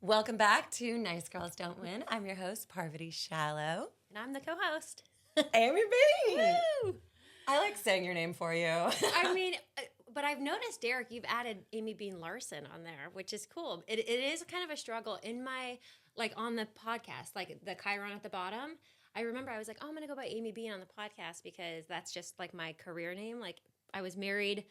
Welcome back to Nice Girls Don't Win. I'm your host, Parvati Shallow. And I'm the co-host. Amy Bean. Woo! I like saying your name for you. I mean, but I've noticed, Derek, you've added Amy Bean Larson on there, which is cool. It is kind of a struggle in my, like on the podcast, like the Chiron at the bottom. I remember I was like, oh, I'm going to go by Amy Bean on the podcast because that's just like my career name. Like I was married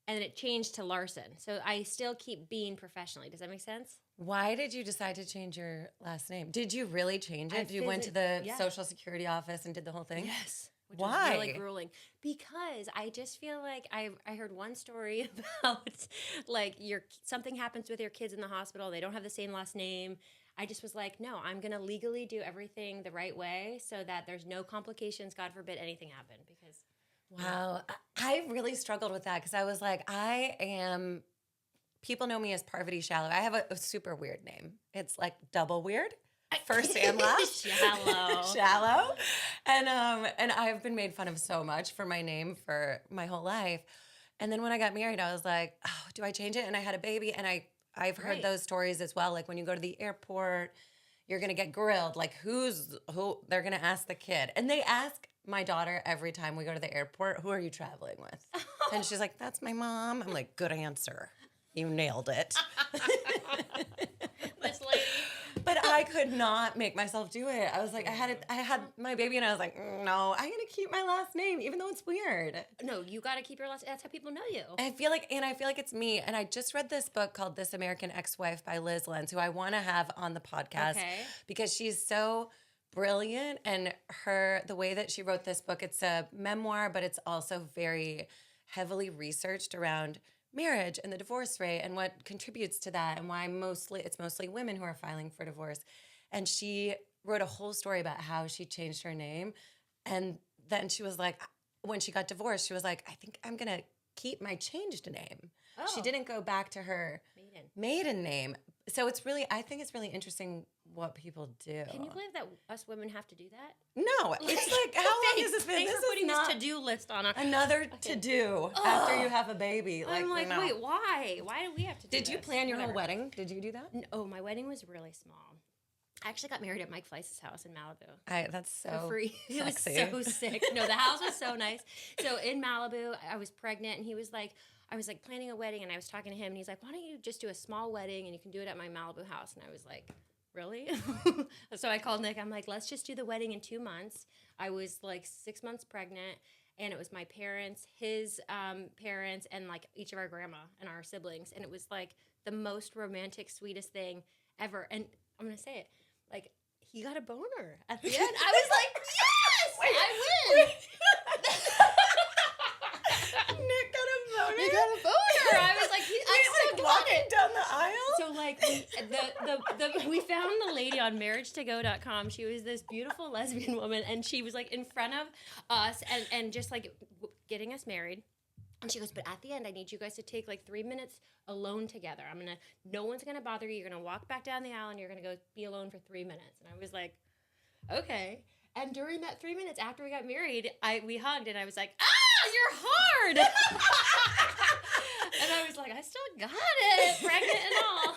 and then it changed to Larson. So I still keep Bean professionally. Does that make sense? Why did you decide to change your last name? Did you really change it? You went to the Social Security office and did the whole thing? Yes. Which Why? was really grueling. Because I just feel like I heard one story about like something happens with your kids in the hospital. They don't have the same last name. I just was like, no, I'm going to legally do everything the right way so that there's no complications. God forbid anything happen. Because wow, I really struggled with that because I was like, people know me as Parvati Shallow. I have a super weird name. It's like double weird. First and last. Shallow. And I've been made fun of so much for my name for my whole life. And then when I got married, I was like, oh, do I change it? And I had a baby. And I've heard those stories as well. Like when you go to the airport, you're going to get grilled. Like who they're going to ask the kid. And they ask my daughter every time we go to the airport, who are you traveling with? And she's like, that's my mom. I'm like, good answer. You nailed it. This lady. But I could not make myself do it. I was like, I had my baby, and I was like, no, I'm gonna keep my last name, even though it's weird. No, you got to keep your last. That's how people know you. I feel like it's me. And I just read this book called This American Ex-Wife by Liz Lenz, who I want to have on the podcast because she's so brilliant, and the way that she wrote this book, it's a memoir, but it's also very heavily researched around marriage and the divorce rate and what contributes to that and why it's mostly women who are filing for divorce. And she wrote a whole story about how she changed her name. And then she was like, when she got divorced, she was like, I think I'm going to keep my changed name. Oh. She didn't go back to her maiden name. So I think it's really interesting what people do. Can you believe that us women have to do that? No, it's like, how long has this been? Thanks for putting this to-do list on another to-do after you have a baby. I'm like, wait, why? Why do we have to do Did you plan your whole wedding? Did you do that? No, my wedding was really small. I actually got married at Mike Fleiss's house in Malibu. That's so for free. sexy. It was so sick. No, the house was so nice. So in Malibu, I was pregnant, and he was like, I was like planning a wedding, and I was talking to him, and he's like, why don't you just do a small wedding, and you can do it at my Malibu house? And I was like, really? So I called Nick. I'm like, let's just do the wedding in 2 months. I was like 6 months pregnant, and it was my parents, his parents, and like each of our grandma and our siblings. And it was like the most romantic, sweetest thing ever. And I'm going to say it. Like, he got a boner at the end. I was like, yes, I win. Nick got a boner? He got a boner. I was like, I still got it. Down the aisle? So like we found the lady on marriagetogo.com. She was this beautiful lesbian woman, and she was like in front of us and just like getting us married. And she goes, but at the end, I need you guys to take like 3 minutes alone together. No one's going to bother you. You're going to walk back down the aisle, and you're going to go be alone for 3 minutes. And I was like, okay. And during that 3 minutes after we got married, we hugged, and I was like, you're hard. And I was like, I still got it, pregnant and all.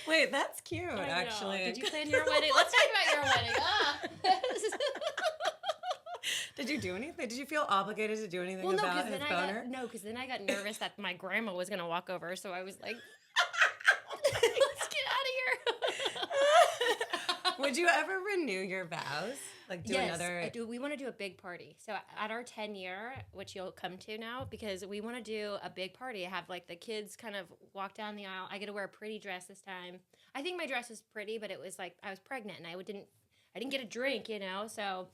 Wait, that's cute, actually. Did you plan your wedding? Let's talk about your wedding. Did you do anything? Did you feel obligated to do anything about his boner? Because then I got nervous that my grandma was going to walk over, so I was like, let's get out of here. Would you ever renew your vows? Like do another? Yes, we want to do a big party. So at our 10-year, which you'll come to now, because we want to do a big party. Have like the kids kind of walk down the aisle. I get to wear a pretty dress this time. I think my dress was pretty, but it was like I was pregnant and I didn't get a drink, so.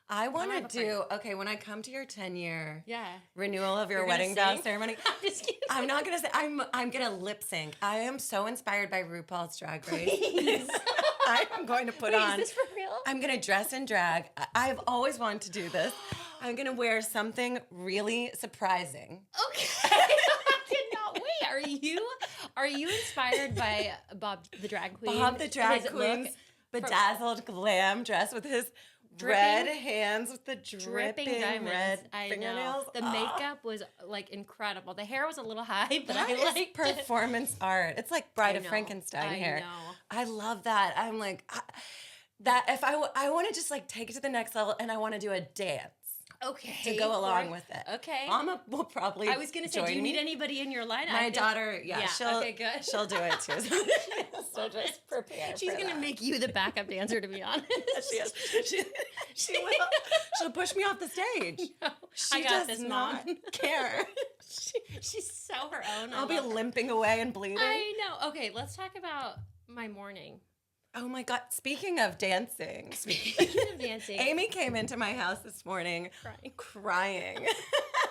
I want to do, when I come to your 10-year renewal of your You're wedding vow ceremony, I'm just kidding. I'm not going to say, I'm going to lip sync. I am so inspired by RuPaul's Drag Race. Please. I'm going to put on. Is this for real? I'm going to dress in drag. I've always wanted to do this. I'm going to wear something really surprising. Okay. I cannot wait. Are you inspired by Bob the Drag Queen? Bob the Drag Queen's bedazzled glam dress with his red hands with the dripping diamonds. red I fingernails. know. The makeup was like incredible. The hair was a little high, but I like liked performance art. It's like Bride of Frankenstein hair. I know. I love that. I'm like that. If I want to just like take it to the next level, and I want to do a dance. Okay. To go along with it. Okay. Mama will probably. I was gonna say, do you need anybody in your lineup? My daughter, she'll. Okay, good. She'll do it too. So just prepare. She's gonna make you the backup dancer, to be honest. She is. She will. She'll push me off the stage. No, she does not care. She's so her own. I'll be limping away and bleeding. I know. Okay, let's talk about my morning. Oh my God. Speaking of dancing. Amy came into my house this morning crying.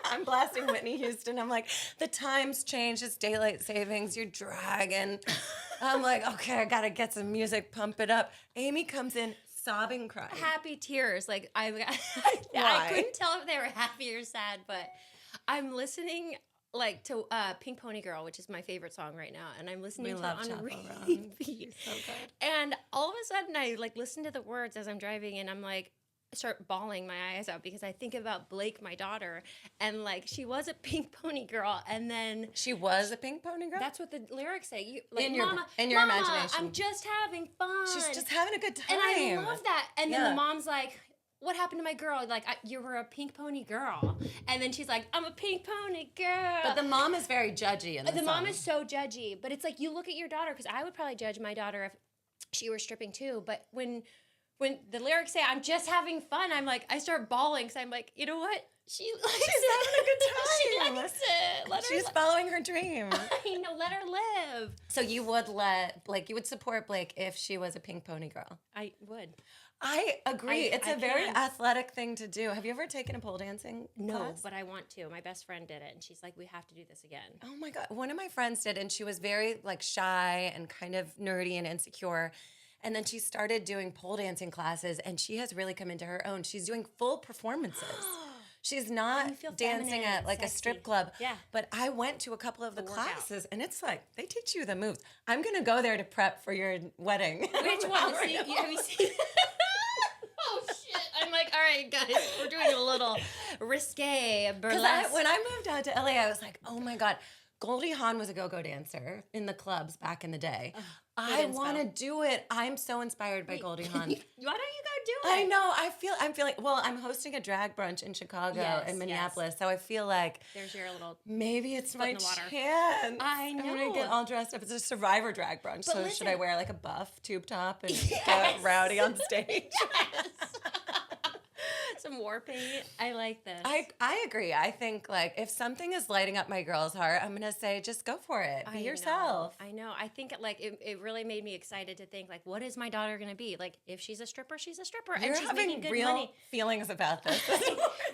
I'm blasting Whitney Houston. I'm like, the time's changed. It's daylight savings. You're dragging. I'm like, okay, I got to get some music, pump it up. Amy comes in sobbing, crying. Happy tears. Like, I couldn't tell if they were happy or sad, but I'm listening like to Pink Pony Girl, which is my favorite song right now, and I'm listening to it on repeat. So good. And all of a sudden, I like listen to the words as I'm driving, and I'm like, start bawling my eyes out because I think about Blake, my daughter, and like she was a pink pony girl, and then she was a pink pony girl. That's what the lyrics say. You, like, in your Mama, imagination. I'm just having fun. She's just having a good time, and I love that. And then the mom's like, what happened to my girl? Like, you were a pink pony girl. And then she's like, I'm a pink pony girl. But the mom is very judgy in the song. Mom is so judgy. But it's like, you look at your daughter, because I would probably judge my daughter if she were stripping too. But when the lyrics say, I'm just having fun, I'm like, I start bawling because I'm like, you know what? She's having a good time. She likes it. She's following her dream. I know, let her live. So you would support Blake if she was a pink pony girl? I would. I agree. It's a very athletic thing to do. Have you ever taken a pole dancing class? No, but I want to. My best friend did it, and she's like, we have to do this again. Oh my God. One of my friends did, and she was very like shy and kind of nerdy and insecure. And then she started doing pole dancing classes, and she has really come into her own. She's doing full performances. She's not dancing at like a strip club. Yeah. But I went to a couple of the classes, and it's like, they teach you the moves. I'm going to go there to prep for your wedding. Which one? Have you seen Oh, shit. I'm like, all right, guys, we're doing a little risque burlesque. When I moved out to LA, I was like, oh my God. Goldie Hawn was a go-go dancer in the clubs back in the day. I want to do it. I'm so inspired by Goldie Hawn. Why don't you go do it? I know. I'm feeling. Well, I'm hosting a drag brunch in Chicago and Minneapolis, so I feel like there's your little. Maybe it's my chance. I know. I'm gonna get all dressed up. It's a Survivor drag brunch. But so should I wear like a buff tube top and get rowdy on stage? Yes. Some war paint. I like this. I agree. I think like if something is lighting up my girl's heart, I'm gonna say just go for it. Be yourself. I know. I think it really made me excited to think like, what is my daughter gonna be? Like if she's a stripper, she's a stripper. You're and she's having making good real money. Feelings about this.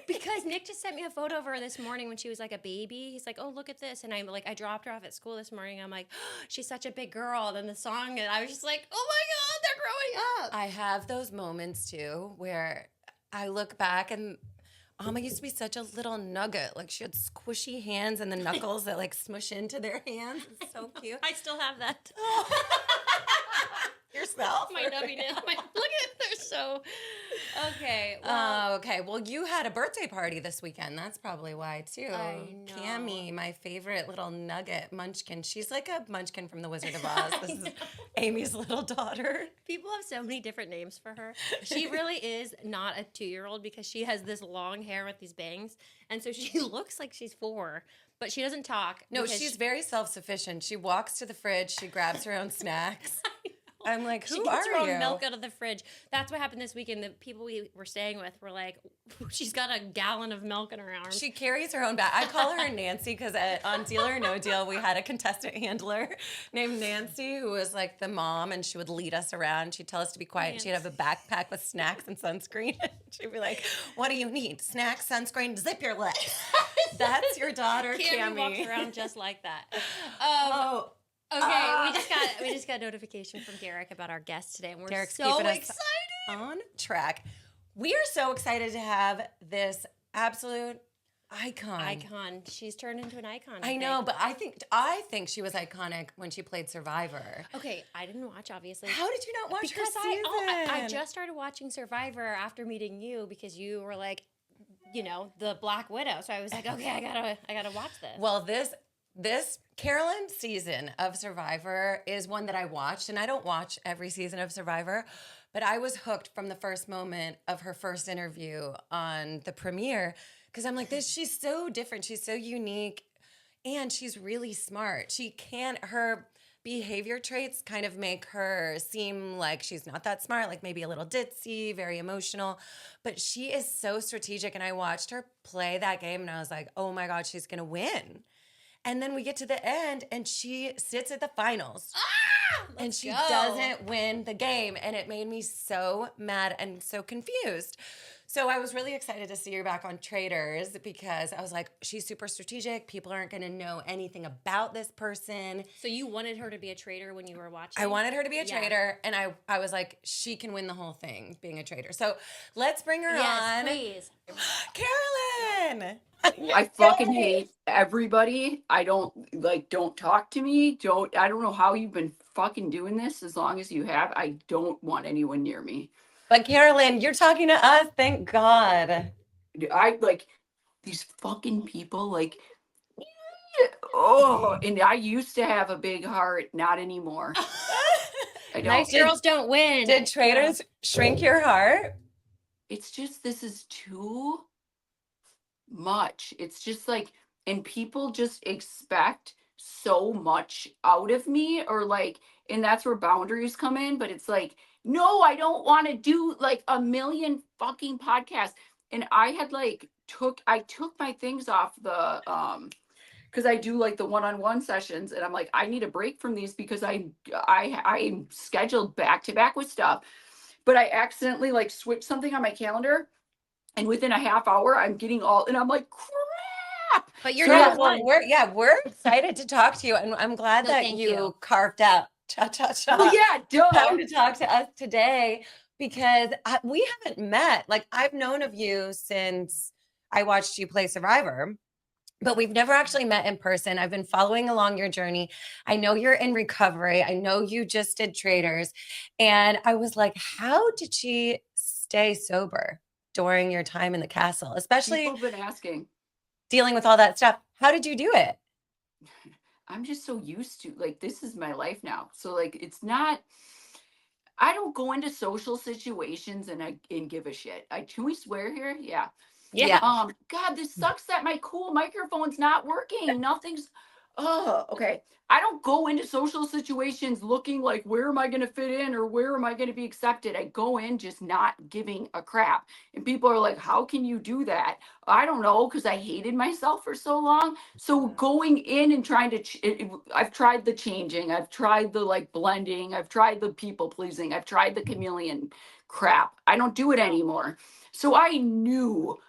Because Nick just sent me a photo of her this morning when she was like a baby. He's like, oh, look at this. And I dropped her off at school this morning. I'm like, oh, she's such a big girl. Then the song, and I was just like, oh my God, they're growing up. I have those moments too where I look back and Alma used to be such a little nugget. Like she had squishy hands and the knuckles that like smush into their hands. It's so cute. I still have that. Yourself? My nubby nail. Look at it. They're so... Okay. Okay. Well, you had a birthday party this weekend. That's probably why, too. I know. Cammie, my favorite little nugget munchkin. She's like a munchkin from The Wizard of Oz. This is Amy's little daughter. People have so many different names for her. She really is not a 2-year-old because she has this long hair with these bangs. And so she looks like she's 4. But she doesn't talk. No, she's very self-sufficient. She walks to the fridge. She grabs her own snacks. I'm like, who are you? She gets her own milk out of the fridge. That's what happened this weekend. The people we were staying with were like, she's got a gallon of milk in her arms. She carries her own bag. I call her Nancy because on Deal or No Deal, we had a contestant handler named Nancy who was like the mom, and she would lead us around. She'd tell us to be quiet. Nancy. She'd have a backpack with snacks and sunscreen. She'd be like, what do you need? Snacks, sunscreen, zip your lips. That's your daughter, Cammie. Walks around just like that. We just got notification from Derek about our guest today, and we're Derek's so excited. On track. We are so excited to have this absolute Icon. She's turned into an icon. I know, but I think she was iconic when she played Survivor. Okay, I didn't watch, obviously. How did you not watch because her season? I just started watching Survivor after meeting you because you were like, the Black Widow. So I was like, okay, I gotta watch this. Well, this Carolyn season of Survivor is one that I watched, and I don't watch every season of Survivor, but I was hooked from the first moment of her first interview on the premiere. Because I'm like, she's so different. She's so unique. And she's really smart. Her behavior traits kind of make her seem like she's not that smart, like maybe a little ditzy, very emotional. But she is so strategic. And I watched her play that game and I was like, oh my God, she's going to win. And then we get to the end and she sits at the finals. And she doesn't win the game. And it made me so mad and so confused. So I was really excited to see her back on Traitors because I was like, she's super strategic. People aren't going to know anything about this person. So you wanted her to be a traitor when you were watching? I wanted her to be a traitor. And I was like, she can win the whole thing being a traitor. So let's bring her on. Yes, please. Carolyn! I fucking hate everybody. Don't talk to me. I don't know how you've been fucking doing this as long as you have. I don't want anyone near me. But Carolyn, you're talking to us. Thank God. I like these fucking people and I used to have a big heart, not anymore. I don't. Nice girls don't win. Did Traitors shrink your heart? It's just, this is too much. It's just like, and people just expect so much out of me, and that's where boundaries come in. But it's like, no, I don't want to do like a million fucking podcasts. And I had took my things off the because I do like the one-on-one sessions, and I'm like, I need a break from these because I'm scheduled back to back with stuff. But I accidentally switched something on my calendar, and within a half hour I'm getting and I'm like, crap. But you're not one. We're excited to talk to you, and I'm glad that you carved out Well, yeah, time to talk to us today because we haven't met. Like, I've known of you since I watched you play Survivor, but we've never actually met in person. I've been following along your journey. I know you're in recovery. I know you just did Traitors, and I was like, how did she stay sober during your time in the castle, especially people have been asking, dealing with all that stuff? How did you do it? I'm just so used to this is my life now. So it's not, I don't go into social situations and give a shit. Can we swear here? Yeah. Yeah. God, this sucks that my cool microphone's not working. Nothing's okay. I don't go into social situations looking like, where am I going to fit in or where am I going to be accepted? I go in just not giving a crap. And people are like, how can you do that? I don't know, because I hated myself for so long. So going in and trying to, I've tried the changing. I've tried the blending. I've tried the people pleasing. I've tried the chameleon crap. I don't do it anymore. So I knew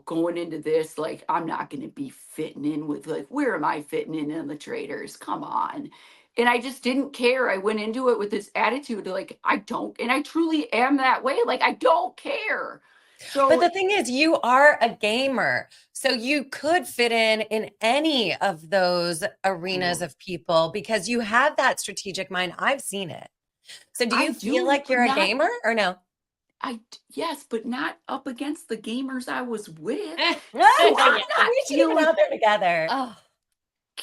going into this, I'm not going to be fitting in with where am I fitting in the Traitors? Come on. And I just didn't care. I went into it with this attitude I don't, and I truly am that way. I don't care. So, but the thing is, you are a gamer, so you could fit in any of those arenas of people because you have that strategic mind. I've seen it. So do you feel like you're a gamer or no? Yes, but not up against the gamers I was with. We should have been out there together. Oh,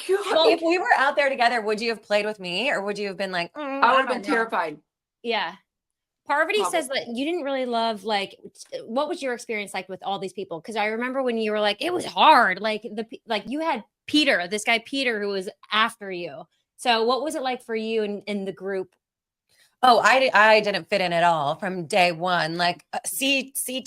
God. If we were out there together, would you have played with me, or would you have been like? I would have been terrified. Yeah. Parvati says that you didn't really love what was your experience like with all these people? Because I remember when you were like, it was hard. You had Peter, this guy Peter, who was after you. So what was it like for you in the group? Oh, I didn't fit in at all from day one. CT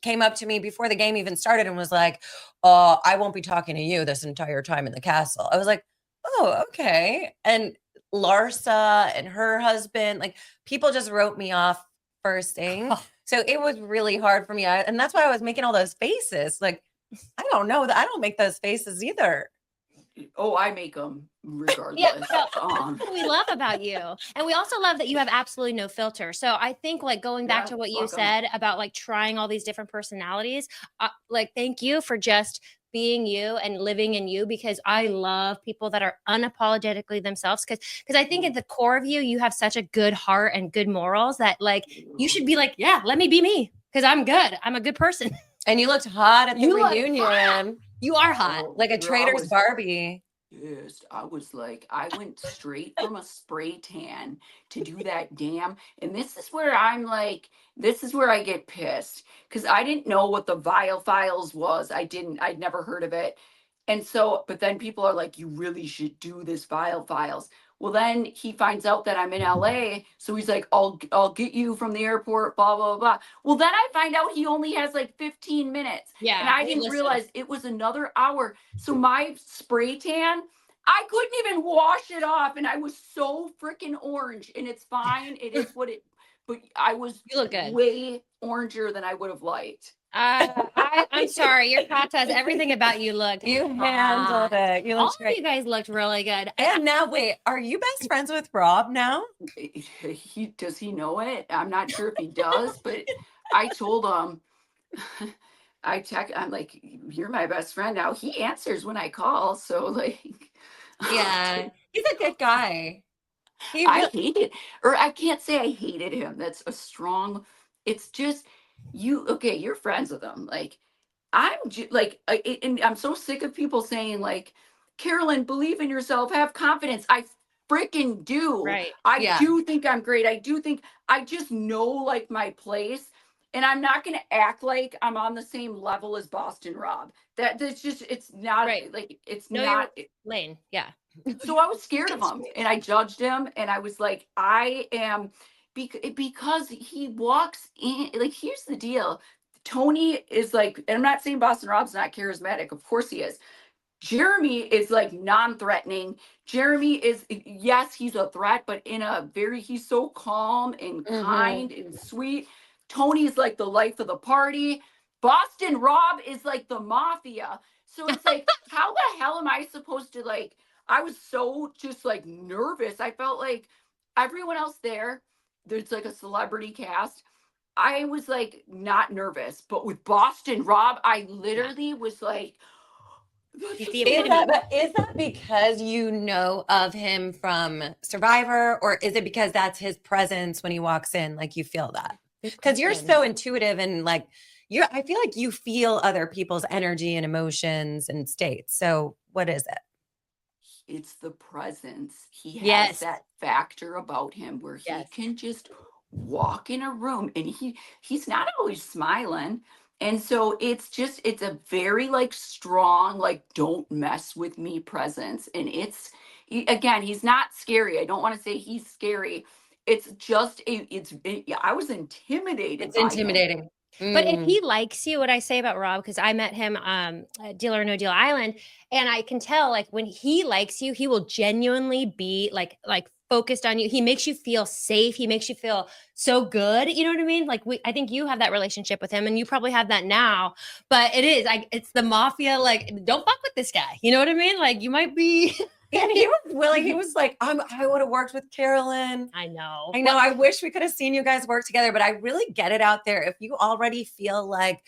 came up to me before the game even started and was like, I won't be talking to you this entire time in the castle. I was like, oh, okay. And Larsa and her husband, people just wrote me off first thing. So it was really hard for me. And that's why I was making all those faces. I don't know that I don't make those faces either. Oh, I make them regardless. Yeah, so that's what we love about you. And we also love that you have absolutely no filter. So I think like going back to what you said about like trying all these different personalities, like thank you for just being you and living in you, because I love people that are unapologetically themselves, because I think at the core of you, you have such a good heart and good morals that like you should be like, yeah, let me be me because I'm good. I'm a good person. And you looked hot at the reunion. You are hot. Like a Traitors Barbie. Yes, I was like, I went straight from a spray tan to do that damn. And this is where I'm like, this is where I get pissed because I didn't know what the Vial Files was. I'd never heard of it. And so, but then people are like, you really should do this Vial Files. Well, then he finds out that I'm in LA. So he's like, I'll get you from the airport, blah, blah, blah. Well, then I find out he only has like 15 minutes. Yeah. And I didn't realize it was another hour. So my spray tan, I couldn't even wash it off. And I was so freaking orange. And it's fine. It is what it, but I was you look good. Way oranger than I would have liked. I'm sorry. Your contest, everything about you looked. You handled it. You looked great. You guys looked really good. And now, wait, are you best friends with Rob now? Does he know it? I'm not sure if he does, but I told him. I'm like, you're my best friend now. He answers when I call, so like, yeah, he's a good guy. I hated, or I can't say I hated him. That's a strong. It's just you're friends with him. Like, and I'm so sick of people saying like, Carolyn, believe in yourself, have confidence. I freaking do. Right. I do think I'm great. I just know like my place. And I'm not going to act like I'm on the same level as Boston Rob. That's just, it's not right. Like, it's not lane. Yeah. So I was scared of him and I judged him. And I was like, I am, because he walks in, like, here's the deal. Tony is like, and I'm not saying Boston Rob's not charismatic. Of course he is. Jeremy is like non-threatening. Jeremy is, yes, he's a threat, but he's so calm and kind and sweet. Tony's like the life of the party. Boston Rob is like the mafia. So it's like, how the hell am I supposed to like, I was so just like nervous. I felt like everyone else there's like a celebrity cast. I was like not nervous, but with Boston Rob, I literally was like, is that because you know of him from Survivor, or is it because that's his presence when he walks in? Like you feel that? Because you're so intuitive and like I feel like you feel other people's energy and emotions and states. So what is it? It's the presence. He has that factor about him where he can just walk in a room and he's not always smiling. And so it's a very like strong, like don't mess with me presence. And again, he's not scary. I don't want to say he's scary. It's just, I was intimidated. It's intimidating. But if he likes you, what I say about Rob, because I met him at Deal or No Deal Island, and I can tell like when he likes you, he will genuinely be like focused on you. He makes you feel safe. He makes you feel so good. You know what I mean? Like I think you have that relationship with him, and you probably have that now. But it's the mafia. Like, don't fuck with this guy. You know what I mean? Like you might be. And he was willing. He was like, I would have worked with Carolyn. I know. I wish we could have seen you guys work together, but I really get it out there. If you already feel like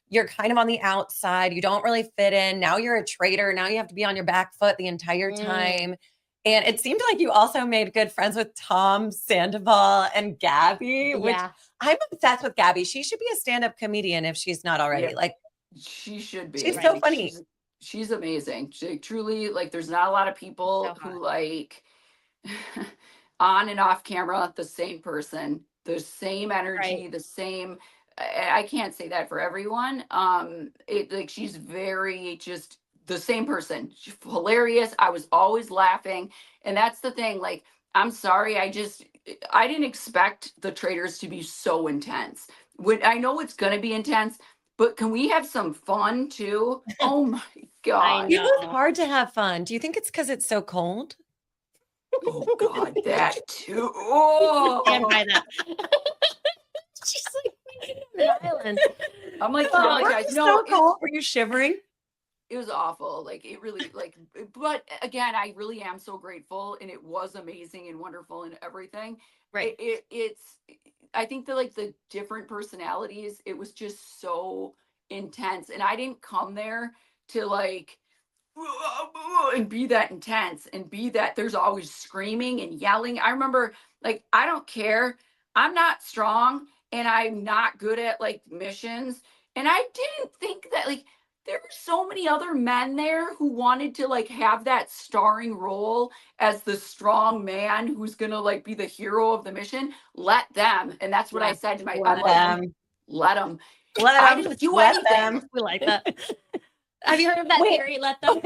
you're kind of on the outside, you don't really fit in. Now you're a traitor. Now you have to be on your back foot the entire time. And it seemed like you also made good friends with Tom Sandoval and Gabby, which I'm obsessed with Gabby. She should be a stand-up comedian if she's not already. Yeah. Like she should be. She's so funny. She's amazing. She truly, like, there's not a lot of people who like on and off camera, the same person, the same energy, the same. I can't say that for everyone. She's very just the same person. She's hilarious. I was always laughing. And that's the thing. Like, I'm sorry. I didn't expect the Traitors to be so intense. I know it's going to be intense, but can we have some fun too? Oh my God. It was hard to have fun. Do you think it's because it's so cold? Oh God, that too. Oh, I can't buy that. She's like, I'm like, traumatized. So cold. Were you shivering? it was awful. Like it really like, but again, I really am so grateful, and it was amazing and wonderful and everything. Right. It's I think that like the different personalities, it was just so intense, and I didn't come there to like and be that intense and be that there's always screaming and yelling. I remember like I don't care. I'm not strong and I'm not good at like missions. And I didn't think that like there were so many other men there who wanted to like have that starring role as the strong man who's gonna like be the hero of the mission. Let them. And that's what I said to my, I'm Let like, them. let them. Let I them. didn't do Let anything. them. We like that. Have you heard of that Wait. theory? Let them.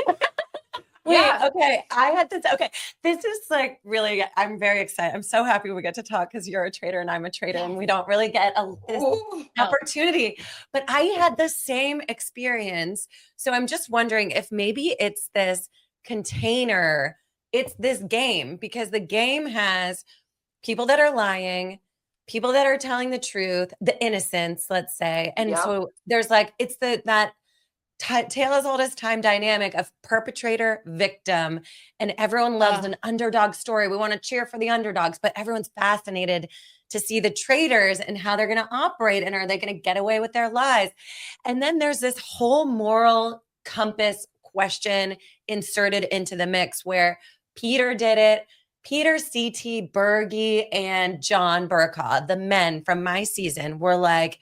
Wait, Yeah. okay. I had this. Okay. This is like really, I'm very excited. I'm so happy we get to talk because you're a traitor and I'm a traitor and we don't really get this Oh, opportunity. But I had the same experience. So I'm just wondering if maybe it's this container, it's this game, because the game has people that are lying, people that are telling the truth, the innocents, let's say. And yep. so there's like, it's that tale as old as time dynamic of perpetrator, victim, and everyone loves an underdog story. We want to cheer for the underdogs, but everyone's fascinated to see the traitors and how they're going to operate, and are they going to get away with their lies? And then there's this whole moral compass question inserted into the mix where Peter did it. Peter, C.T. Berge, and John Burkaw, the men from my season, were like,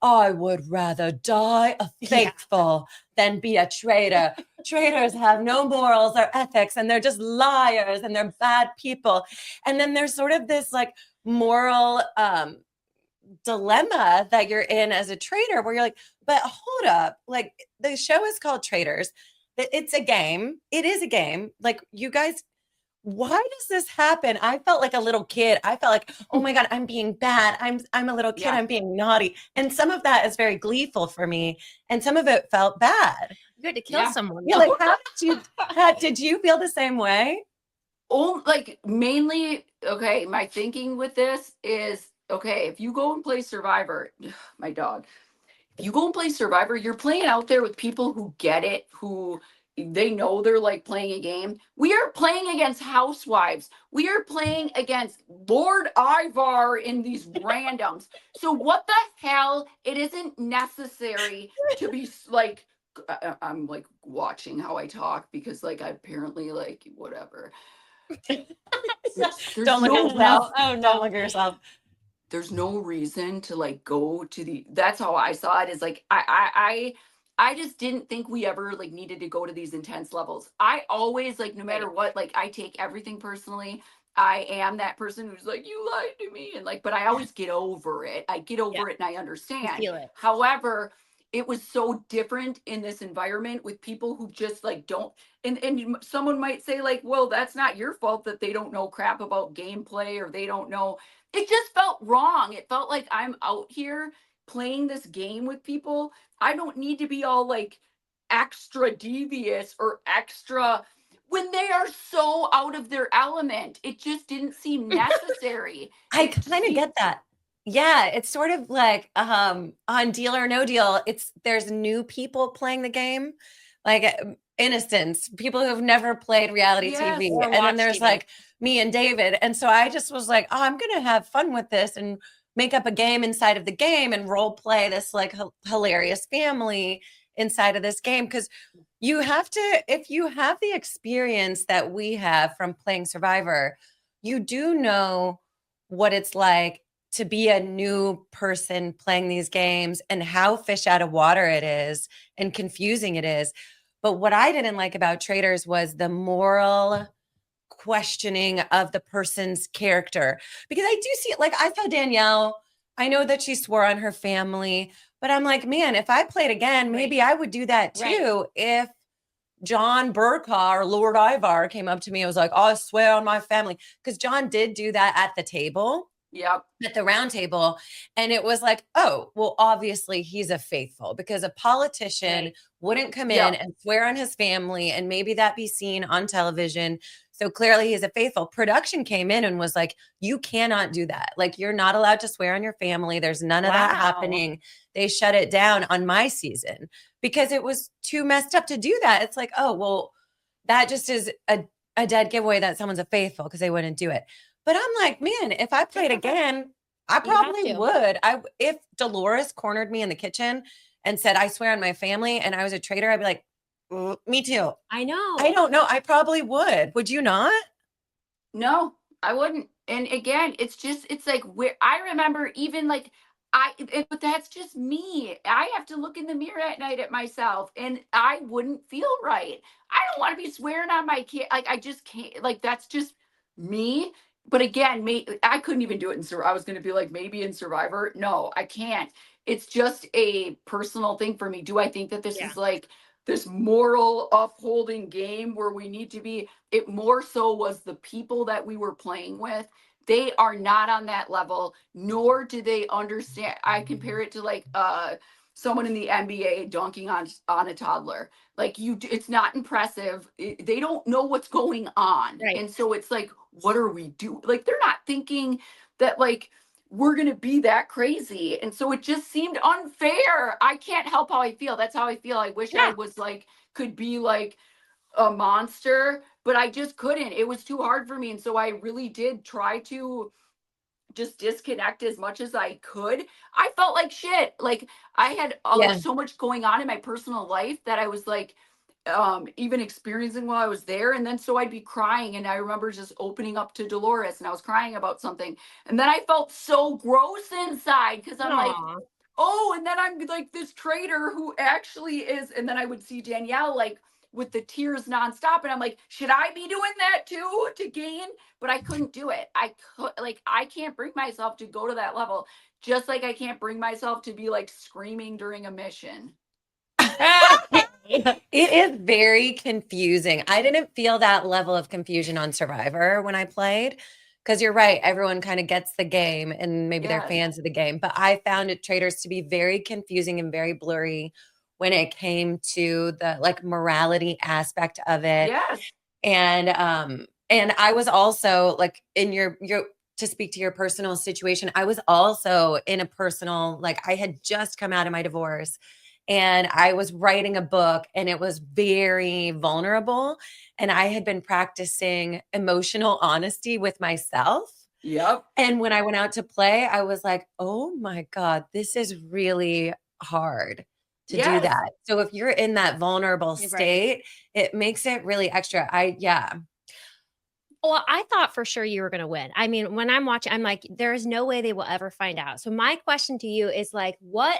I would rather die a faithful than be a traitor. Traitors have no morals or ethics, and they're just liars and they're bad people. And then there's sort of this like moral dilemma that you're in as a traitor where you're like, but hold up, like the show is called Traitors. It's a game. It is a game. Like you guys, why does this happen? I felt like a little kid. I felt like, oh my God, I'm being bad. I'm a little kid. Yeah. I'm being naughty. And some of that is very gleeful for me. And some of it felt bad. You had to kill someone. Yeah, like did you feel the same way? Oh, like mainly, okay, my thinking with this is, okay, if you go and play Survivor, my dog, if you go and play Survivor, you're playing out there with people who get it, who they know they're like playing a game. We are playing against housewives. We are playing against Lord Ivar in these randoms. So what the hell? It isn't necessary to be like, I'm like watching how I talk because like I apparently like whatever. Don't look at yourself. Oh, don't look at yourself. There's no reason to like go to the, that's how I saw it, is like I just didn't think we ever like needed to go to these intense levels. I always like, no matter what, like I take everything personally. I am that person who's like, you lied to me, and like, but I always get over it. I get over it and I understand. feel it. However, it was so different in this environment with people who just like don't, and someone might say like, well, that's not your fault that they don't know crap about gameplay, or they don't know. It just felt wrong. It felt like I'm out here playing this game with people. I don't need to be all like extra devious or extra when they are so out of their element. It just didn't seem necessary. I kind of get that. Yeah, it's sort of like on Deal or No Deal, there's new people playing the game, like innocents, people who have never played reality TV. And then there's TV. Like me and David. And so I just was like, oh, I'm going to have fun with this and make up a game inside of the game and role play this like hilarious family inside of this game. Because you have to, if you have the experience that we have from playing Survivor, you do know what it's like to be a new person playing these games and how fish out of water it is and confusing it is. But what I didn't like about Traitors was the moral questioning of the person's character, because I do see it. Like I saw Danielle, I know that she swore on her family, but I'm like, man, if I played again, maybe I would do that too. If John Burkaw or Lord Ivar came up to me, I was like, oh, I swear on my family. Because John did do that at the table. Yep. At the round table. And it was like, oh, well, obviously he's a faithful, because a politician wouldn't come in and swear on his family and maybe that be seen on television. So clearly he's a faithful. Production came in and was like, you cannot do that. Like, you're not allowed to swear on your family. There's none of that happening. They shut it down on my season. because it was too messed up to do that. It's like, oh, well, that just is a dead giveaway that someone's a faithful because they wouldn't do it. But I'm like, man, if I played again, I probably would. If Dolores cornered me in the kitchen and said, I swear on my family, and I was a traitor, I'd be like, me too. I know. I don't know. I probably would. Would you not? No, I wouldn't. And again, it's like where I remember even like but that's just me. I have to look in the mirror at night at myself and I wouldn't feel right. I don't want to be swearing on my kid. Like I just can't, like that's just me. But again, I couldn't even do it in Survivor. I was going to be like, maybe in Survivor. No, I can't. It's just a personal thing for me. Do I think that this is like this moral upholding game where we need to be? It more so was the people that we were playing with. They are not on that level, nor do they understand. I compare it to like someone in the NBA dunking on a toddler. Like it's not impressive. They don't know what's going on. Right. And so it's like, what are we doing? Like they're not thinking that like we're going to be that crazy. And so it just seemed unfair. I can't help how I feel. That's how I feel. I wish I was like, could be like a monster, but I just couldn't. It was too hard for me. And so I really did try to just disconnect as much as I could. I felt like shit. Like I had like so much going on in my personal life that I was like, even experiencing while I was there. And then so I'd be crying. And I remember just opening up to Dolores and I was crying about something. And then I felt so gross inside because I'm like, oh, and then I'm like this traitor who actually is. And then I would see Danielle like with the tears nonstop. And I'm like, should I be doing that too to gain? But I couldn't do it. I can't bring myself to go to that level. Just like I can't bring myself to be like screaming during a mission. It is very confusing. I didn't feel that level of confusion on Survivor when I played, because you're right. Everyone kind of gets the game and maybe they're fans of the game. But I found Traitors to be very confusing and very blurry when it came to the like morality aspect of it. Yes. And I was also like in your to speak to your personal situation, I was also in a personal, like I had just come out of my divorce and I was writing a book and it was very vulnerable. And I had been practicing emotional honesty with myself. Yep. And when I went out to play, I was like, oh my God, this is really hard to do that. So if you're in that vulnerable state, it makes it really extra. Well, I thought for sure you were going to win. I mean, when I'm watching, I'm like, there is no way they will ever find out. So my question to you is like, what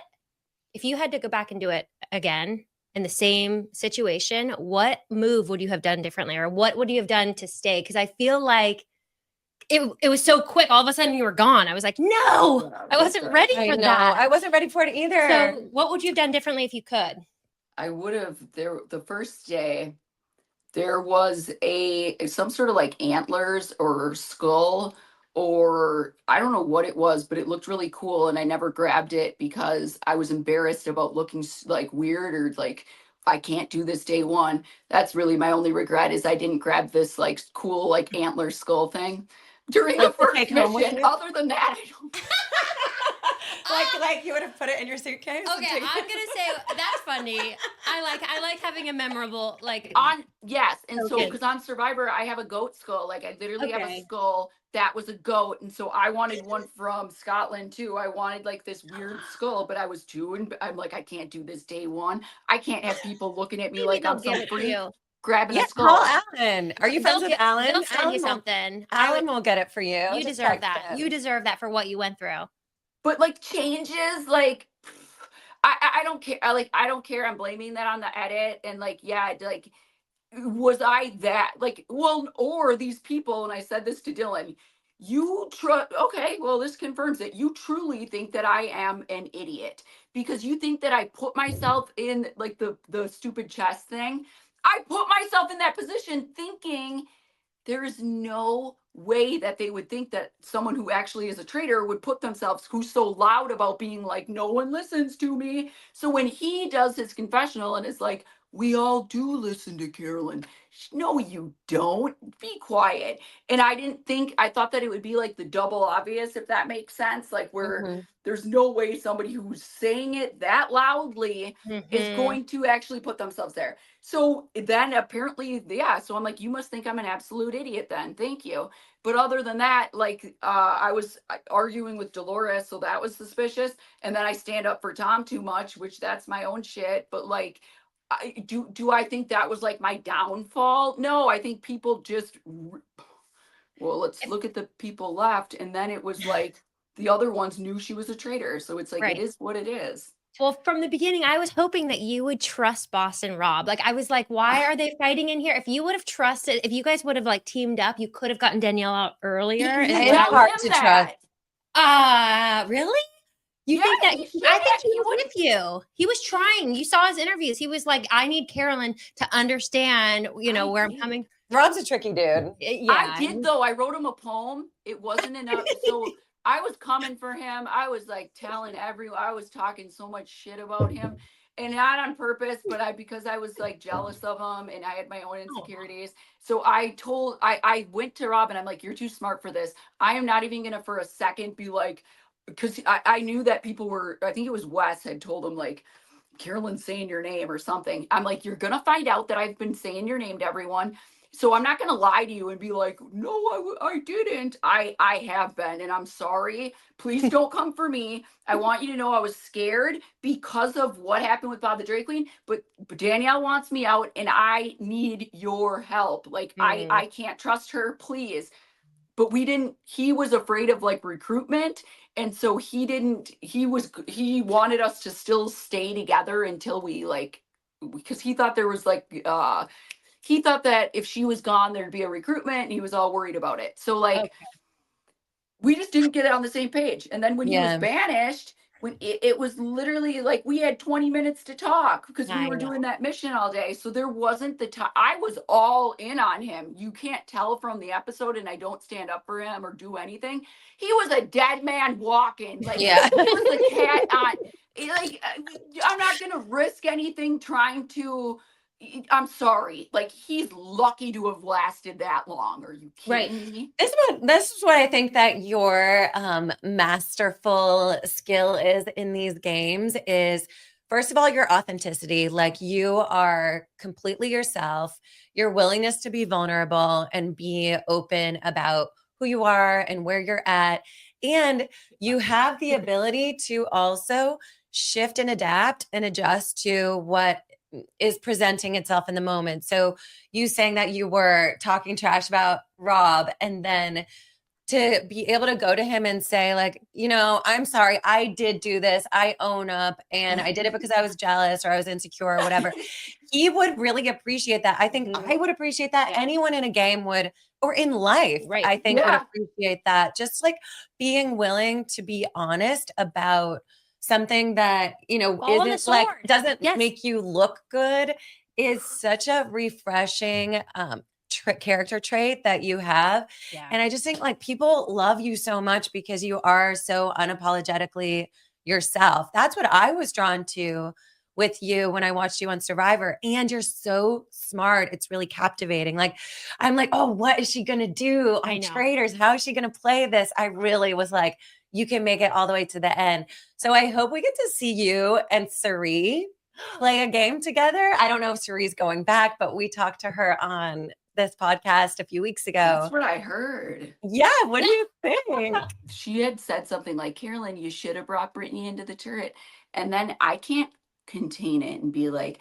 if you had to go back and do it again in the same situation, what move would you have done differently? Or what would you have done to stay? Because I feel like it was so quick. All of a sudden you were gone. I was like, no, I wasn't ready for that. I wasn't ready for it either. So what would you have done differently if you could? I would have, the first day, there was some sort of like antlers or skull, or I don't know what it was, but it looked really cool. And I never grabbed it because I was embarrassed about looking like weird or like, I can't do this day one. That's really my only regret, is I didn't grab this like cool, like antler skull thing during the first mission. Other than that, I don't. Like you would have put it in your suitcase. Okay, I'm gonna say that's funny. I like having a memorable like and so because on Survivor I have a goat skull. Like I literally have a skull that was a goat, and so I wanted one from Scotland too. I wanted like this weird skull, but I was and I'm like, I can't do this day one. I can't have people looking at me like I'm some freak grabbing a skull. Call Alan. Are you friends with Alan? They'll send you something. Alan will get it for you. You deserve that. You deserve that for what you went through. But like changes, like I don't care. I don't care. I'm blaming that on the edit. And like, like, was I that like, well, or these people, and I said this to Dylan, okay, well, this confirms it. You truly think that I am an idiot because you think that I put myself in like the stupid chess thing. I put myself in that position thinking there is no way that they would think that someone who actually is a traitor would put themselves, who's so loud about being like, no one listens to me. So when he does his confessional and is like, we all do listen to Carolyn. No, you don't. Be quiet. And I thought that it would be like the double obvious, if that makes sense. Like, where Mhm. there's no way somebody who's saying it that loudly is going to actually put themselves there. So then apparently, yeah. So I'm like, you must think I'm an absolute idiot then. Thank you. But other than that, like, I was arguing with Dolores, so that was suspicious. And then I stand up for Tom too much, which that's my own shit. But like, do I think that was like my downfall? No, I think people just well, let's look at the people left, and then it was like the other ones knew she was a traitor. So it's like, it Right. is what it is. Well, from the beginning, I was hoping that you would trust Boston Rob. Like, I was like, why are they fighting in here? If you would have trusted, if you guys would have like teamed up, you could have gotten Danielle out earlier. He is It's what I told was- hard him to that. trust. Really? You Yeah, think that? he said I think that. he He was would- with you. He was trying. You saw his interviews. He was like, I need Carolyn to understand, you know, I where I'm did. coming. Rob's a tricky dude. Yeah. I did though. I wrote him a poem. It wasn't enough. So I was coming for him. I was like telling I was talking so much shit about him. And not on purpose, but because I was like jealous of him and I had my own insecurities. So I went to Rob and I'm like, you're too smart for this. I am not even gonna for a second be like, because I knew that people were, I think it was Wes had told him like, Carolyn's saying your name or something. I'm like, you're gonna find out that I've been saying your name to everyone. So I'm not gonna lie to you and be like, no, I didn't. I have been, and I'm sorry. Please don't come for me. I want you to know I was scared because of what happened with Bob the Drag Queen. But Danielle wants me out, and I need your help. Like, I can't trust her. Please. But we didn't. He was afraid of like recruitment, and so he wanted us to still stay together until we like, because he thought there was like he thought that if she was gone there'd be a recruitment, and he was all worried about it. So like, we just didn't get it on the same page. And then when he was Yeah. banished, when it was literally like we had 20 minutes to talk because we I were know. doing that mission all day. So there wasn't the time. I was all in on him. You can't tell from the episode, and I don't stand up for him or do anything. He was a dead man walking. Like, Yeah. he was the cat on. Like, I'm not gonna risk anything trying to. I'm sorry. Like, he's lucky to have lasted that long. Are you kidding me? This is what I think that your masterful skill is in these games is, first of all, your authenticity. Like, you are completely yourself, your willingness to be vulnerable and be open about who you are and where you're at. And you have the ability to also shift and adapt and adjust to what is presenting itself in the moment. So you saying that you were talking trash about Rob, and then to be able to go to him and say like, I'm sorry, I did do this, I own up, and I did it because I was jealous or I was insecure or whatever. He would really appreciate that. I think I would appreciate that. Yeah. Anyone in a game would, or in life, Right. I think would Yeah. appreciate that. Just like being willing to be honest about something that, Fall on the isn't like, sword. doesn't Yes. make you look good is such a refreshing character trait that you have. Yeah. And I just think like people love you so much because you are so unapologetically yourself. That's what I was drawn to with you when I watched you on Survivor. And you're so smart. It's really captivating. Like, I'm like, oh, what is she going to do I on know. Traitors? How is she going to play this? I really was like, you can make it all the way to the end. So I hope we get to see you and Sari play a game together. I don't know if Sari's going back, but we talked to her on this podcast a few weeks ago. That's what I heard. Yeah. What do you think? She had said something like, Carolyn, you should have brought Brittany into the turret. And then I can't contain it and be like,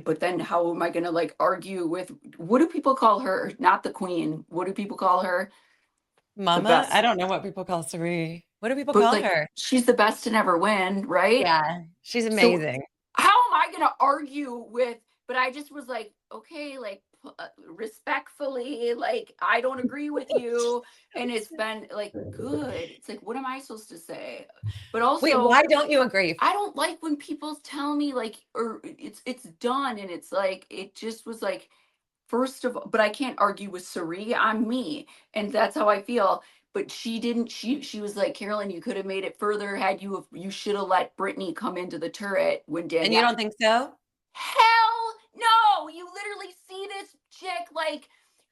but then how am I going to like argue with, what do people call her? Not the queen. What do people call her? Mama? best. I don't know what people call Sari. What do people But call like, her? she's the best to never win, right? Yeah. She's amazing. How am I going to argue with, but I just was like, okay, like respectfully, like, I don't agree with you. And it's been like, good. It's like, what am I supposed to say? But also, Wait, why don't you agree? I don't like when people tell me like, or it's done. And it's like, it just was like, first of all, but I can't argue with Sari. I'm me. And that's how I feel. But she didn't, she was like, Carolyn, you could have made it further had you should have let Brittany come into the turret when Danielle. And you don't think so? Hell no, you literally see this chick, like,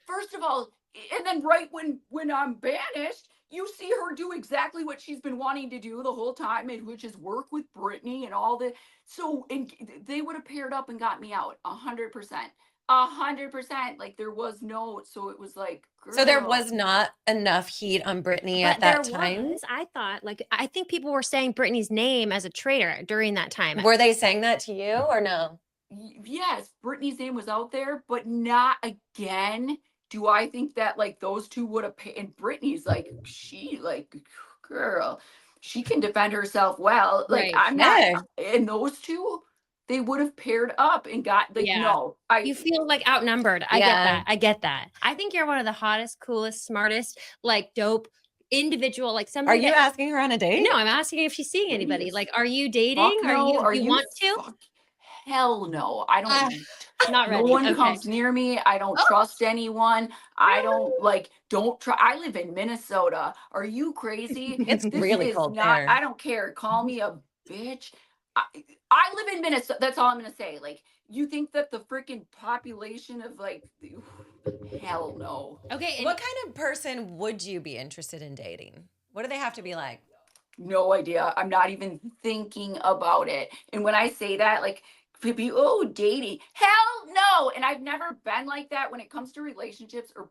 first of all, and then right when I'm banished, you see her do exactly what she's been wanting to do the whole time, and which is work with Brittany and all the. So, and they would have paired up and got me out 100%. 100%. Like there was no, so it was like, So there girl. was not enough heat on Brittany at that time. I thought, like, I think people were saying Brittany's name as a traitor during that time. Were they saying that to you or no? Yes, Brittany's name was out there, but not again. Do I think that like those two would have paid? And Brittany's like, she like, girl, she can defend herself well. Like Right. I'm not, and those two, they would have paired up and got like, no, you feel like outnumbered. I get that. I get that. I think you're one of the hottest, coolest, smartest, like dope individual. Like somebody. Are you asking her on a date? No, I'm asking if she's seeing anybody. Like, are you dating? Are you want to? Hell no. I don't. Not ready. No one comes near me. I don't trust anyone. I don't don't try. I live in Minnesota. Are you crazy? It's really cold there. I don't care. Call me a bitch. I live in Minnesota. That's all I'm going to say. Like, you think that the freaking population of like, hell no. Okay. What kind of person would you be interested in dating? What do they have to be like? No idea. I'm not even thinking about it. And when I say that, like, oh, dating, hell no. And I've never been like that when it comes to relationships or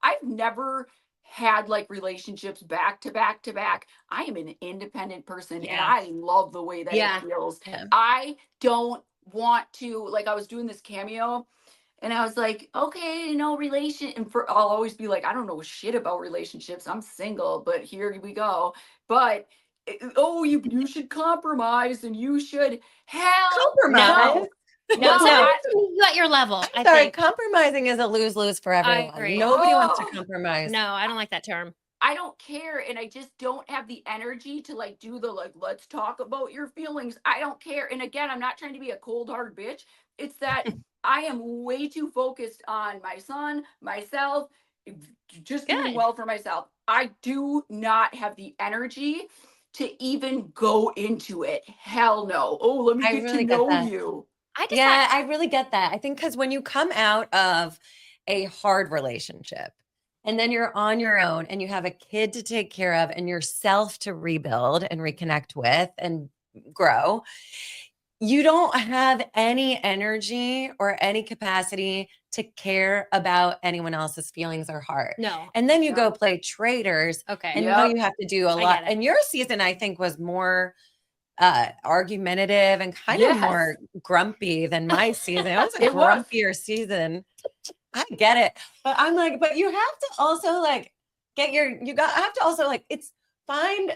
I've never had like relationships back to back to back. I am an independent person and I love the way that it feels. I don't want to, like, I was doing this cameo and I was like, okay, relation. And I'll always be like, I don't know shit about relationships. I'm single, but here we go. But you should compromise and you should compromise. No, you at your level. I think compromising is a lose-lose for everyone. Nobody wants to compromise. No, I don't like that term. I don't care, and I just don't have the energy to like do the like let's talk about your feelings. I don't care. And again, I'm not trying to be a cold hard bitch. It's that I am way too focused on my son, myself, just doing well for myself. I do not have the energy to even go into it. Hell no. Oh, let me get to know you. I really get that. I think because when you come out of a hard relationship and then you're on your own and you have a kid to take care of and yourself to rebuild and reconnect with and grow, you don't have any energy or any capacity to care about anyone else's feelings or heart. No. And then you go play Traitors. Okay. And you have to do a lot. And your season, I think, was more argumentative and kind of more grumpy than my season. It was a grumpier season. I get it. But I'm like, but you have to also like have to also like, find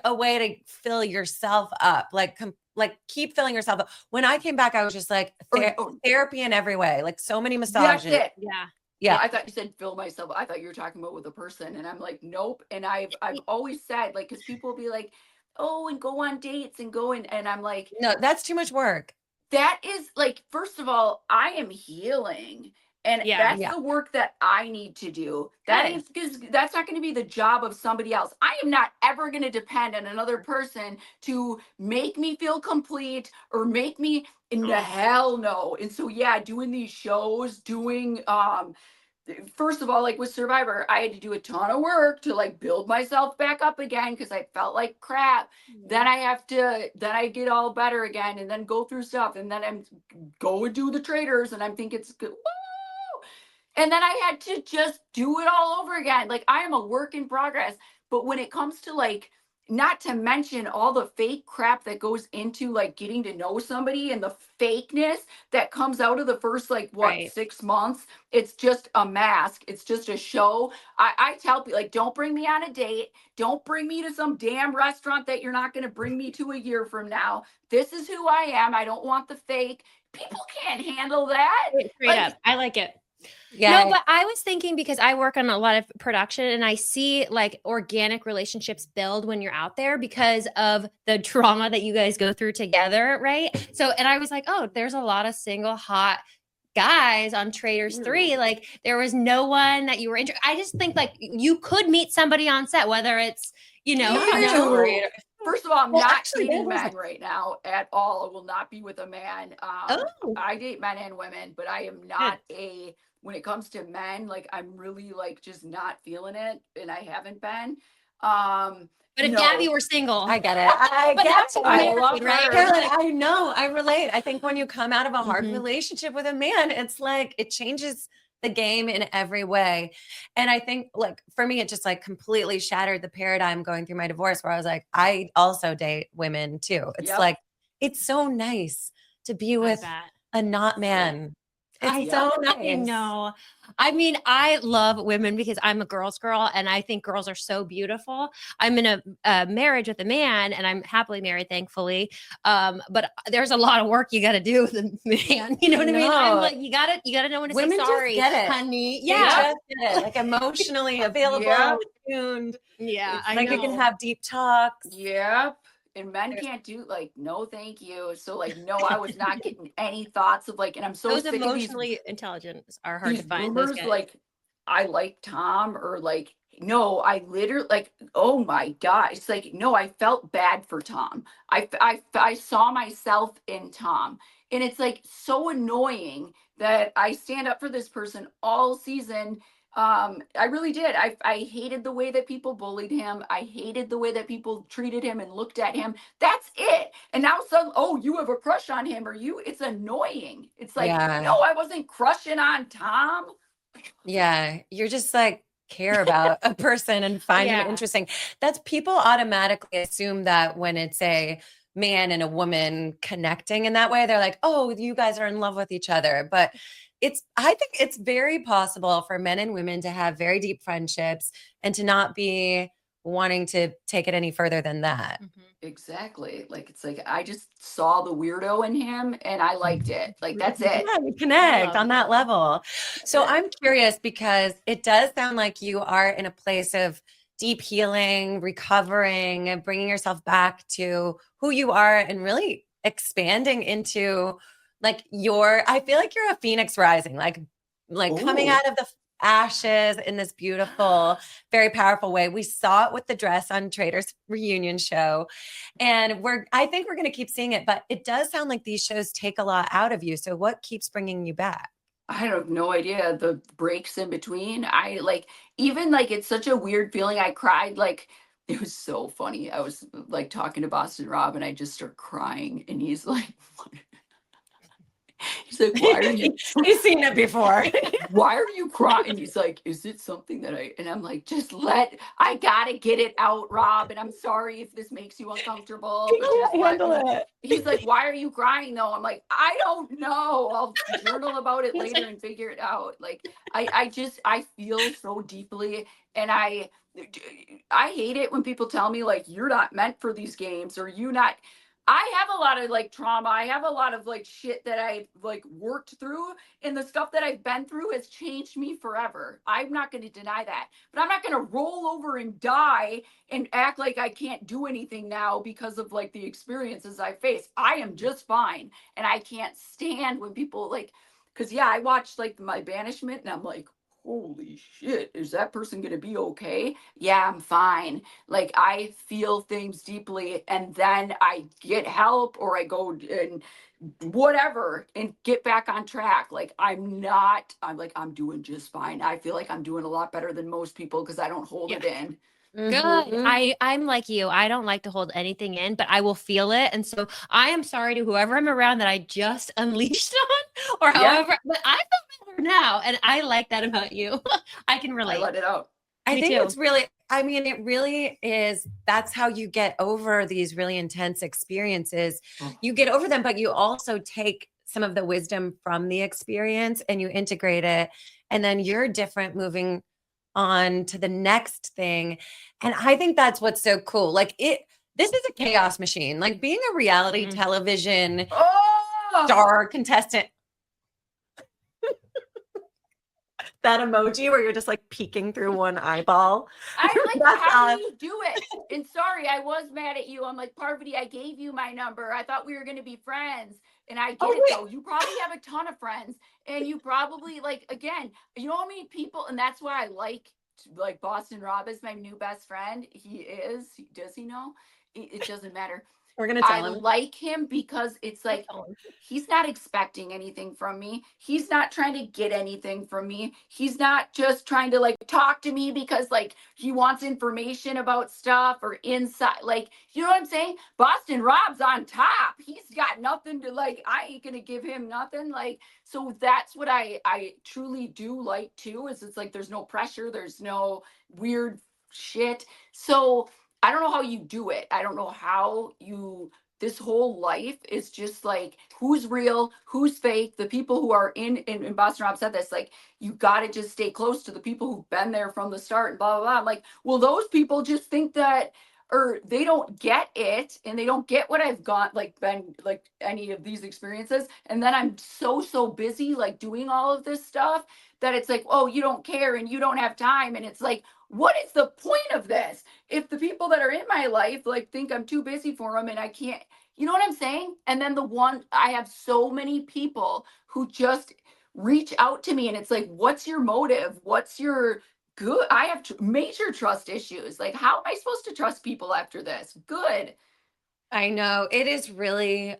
a way to fill yourself up. Like keep filling yourself up. When I came back, I was just like therapy in every way, like so many massages. That's it. Yeah. I thought you said fill myself. I thought you were talking about with a person, and I'm like, nope. And I've always said, like, because people will be like, oh, and go on dates and go and I'm like, no, that's too much work. That is like, first of all, I am healing. And that's the work that I need to do. That is because that's not going to be the job of somebody else. I am not ever going to depend on another person to make me feel complete or make me in the hell no. And so, doing these shows, first of all, like with Survivor, I had to do a ton of work to like build myself back up again because I felt like crap. Then I get all better again and then go through stuff. And then I'm go and do the Traitors and I'm thinking it's good. And then I had to just do it all over again. Like I am a work in progress. But when it comes to like, not to mention all the fake crap that goes into like getting to know somebody and the fakeness that comes out of the first 6 months, it's just a mask. It's just a show. I tell people, like, don't bring me on a date. Don't bring me to some damn restaurant that you're not going to bring me to a year from now. This is who I am. I don't want the fake. People can't handle that. Straight up. I like it. Yeah. No, but I was thinking because I work on a lot of production and I see like organic relationships build when you're out there because of the trauma that you guys go through together, right? So, and I was like, oh, there's a lot of single hot guys on Traitors 3. Like there was no one that you were interested. I just think like you could meet somebody on set, whether it's, First of all, I'm Well, not actually, dating men right now at all. I will not be with a man. Oh, I date men and women, but I am good. not when it comes to men, like I'm really like just not feeling it, and I haven't been. But if No. Gabby were single, I get it. I but get that's it. I love married, right? her. Carolyn, I know. I relate. I think when you come out of a hard Mhm. relationship with a man, it's like it changes the game in every way. And I think like for me, it just like completely shattered the paradigm going through my divorce where I was like, I also date women too. It's Yep. like, it's so nice to be I with bet. a not man. It's I so Yep. nice. know. I mean, I love women because I'm a girl's girl and I think girls are so beautiful. I'm in a marriage with a man and I'm happily married, thankfully. But there's a lot of work you got to do with a man. You know what I mean? I'm No. like, you gotta know when to Women say just sorry, get it. honey. They Yeah. just get it. Like emotionally available, Yep. tuned. Yeah. It's I Like know. you can have deep talks. Yep. And men There's- can't do like, no, thank you. So like, no, I was not getting any thoughts of like, and I'm so Those sick of emotionally intelligent are hard these to find. Those rumors guys. like I like Tom or like no, I literally like oh my god, it's like no, I felt bad for Tom. I saw myself in Tom, and it's like so annoying that I stand up for this person all season. I really did. I hated the way that people bullied him. I hated the way that people treated him and looked at him. That's it. And now suddenly, oh, you have a crush on him, or you? It's annoying. It's like Yeah. no, I wasn't crushing on Tom. Yeah. You're just like care about a person and find him Yeah. interesting. That's people automatically assume that when it's a man and a woman connecting in that way, they're like, oh, you guys are in love with each other. But I think it's very possible for men and women to have very deep friendships and to not be wanting to take it any further than that. Mhm. Exactly. Like it's like I just saw the weirdo in him and I liked it. Like that's it. Yeah, we connect love on that level. So it. I'm curious because it does sound like you are in a place of deep healing, recovering, and bringing yourself back to who you are and really expanding into like I feel like you're a phoenix rising, like coming Ooh. out of the ashes in this beautiful, very powerful way. We saw it with the dress on Traitors reunion show. And I think we're going to keep seeing it, but it does sound like these shows take a lot out of you. So what keeps bringing you back? I have no idea the breaks in between. I like even like it's such a weird feeling. I cried like it was so funny. I was like talking to Boston Rob and I just start crying and he's like he's like, why are you He's seen it before. why are you crying? He's like, is it something that and I'm like, I gotta get it out, Rob. And I'm sorry if this makes you uncomfortable. He But can't just let handle me. it. He's like, why are you crying though? I'm like, I don't know. I'll journal about it He's later like- and figure it out. Like, I feel so deeply and I hate it when people tell me like you're not meant for these games or you not. I have a lot of like trauma. I have a lot of like shit that I've like worked through, and the stuff that I've been through has changed me forever. I'm not going to deny that, but I'm not going to roll over and die and act like I can't do anything now because of like the experiences I face. I am just fine, and I can't stand when people like, because yeah, I watched like my banishment, and I'm like, holy shit, is that person going to be okay? Yeah, I'm fine. Like I feel things deeply and then I get help or I go and whatever and get back on track. Like I'm doing just fine. I feel like I'm doing a lot better than most people because I don't hold it in. Good. Mhm. I'm like you. I don't like to hold anything in, but I will feel it. And so I am sorry to whoever I'm around that I just unleashed on or Yeah. however, but I feel better now. And I like that about you. I can I relate. let it out. I Me think too. it's really, I mean, it really is. That's how you get over these really intense experiences. Mm. You get over them, but you also take some of the wisdom from the experience and you integrate it. And then you're different moving on to the next thing. And I think that's what's so cool. This is a chaos machine. Like being a reality Mhm. television Oh, star contestant. That emoji where you're just like peeking through one eyeball. I like That's how us. do you do it? And sorry, I was mad at you. I'm like, Parvati, I gave you my number. I thought we were gonna be friends. And I get Oh, it wait. though. You probably have a ton of friends. And you probably like again, you know how many people, and that's why I like like Boston Rob is my new best friend. He is. Does he know? It doesn't matter. We're going to tell I him. like him because it's like he's not expecting anything from me. He's not trying to get anything from me. He's not just trying to like talk to me because like he wants information about stuff or insight. Like, you know what I'm saying? Boston Rob's on top. He's got nothing to like, I ain't gonna give him nothing. Like, so that's what I truly do like too, is it's like there's no pressure, there's no weird shit. So I don't know how you do it. I don't know how you, this whole life is just like, who's real, who's fake. The people who are in Boston Rob said this, like, you got to just stay close to the people who've been there from the start and blah, blah, blah. I'm like, well, those people just think that, or they don't get it and they don't get what I've got, like, been like any of these experiences. And then I'm so busy, like doing all of this stuff that it's like, oh, you don't care and you don't have time. And it's like, what is the point of this? If the people that are in my life like think I'm too busy for them and I can't, you know what I'm saying? And then I have so many people who just reach out to me and it's like, what's your motive? What's your good? I have major trust issues. Like, how am I supposed to trust people after this? Good. I know it is really,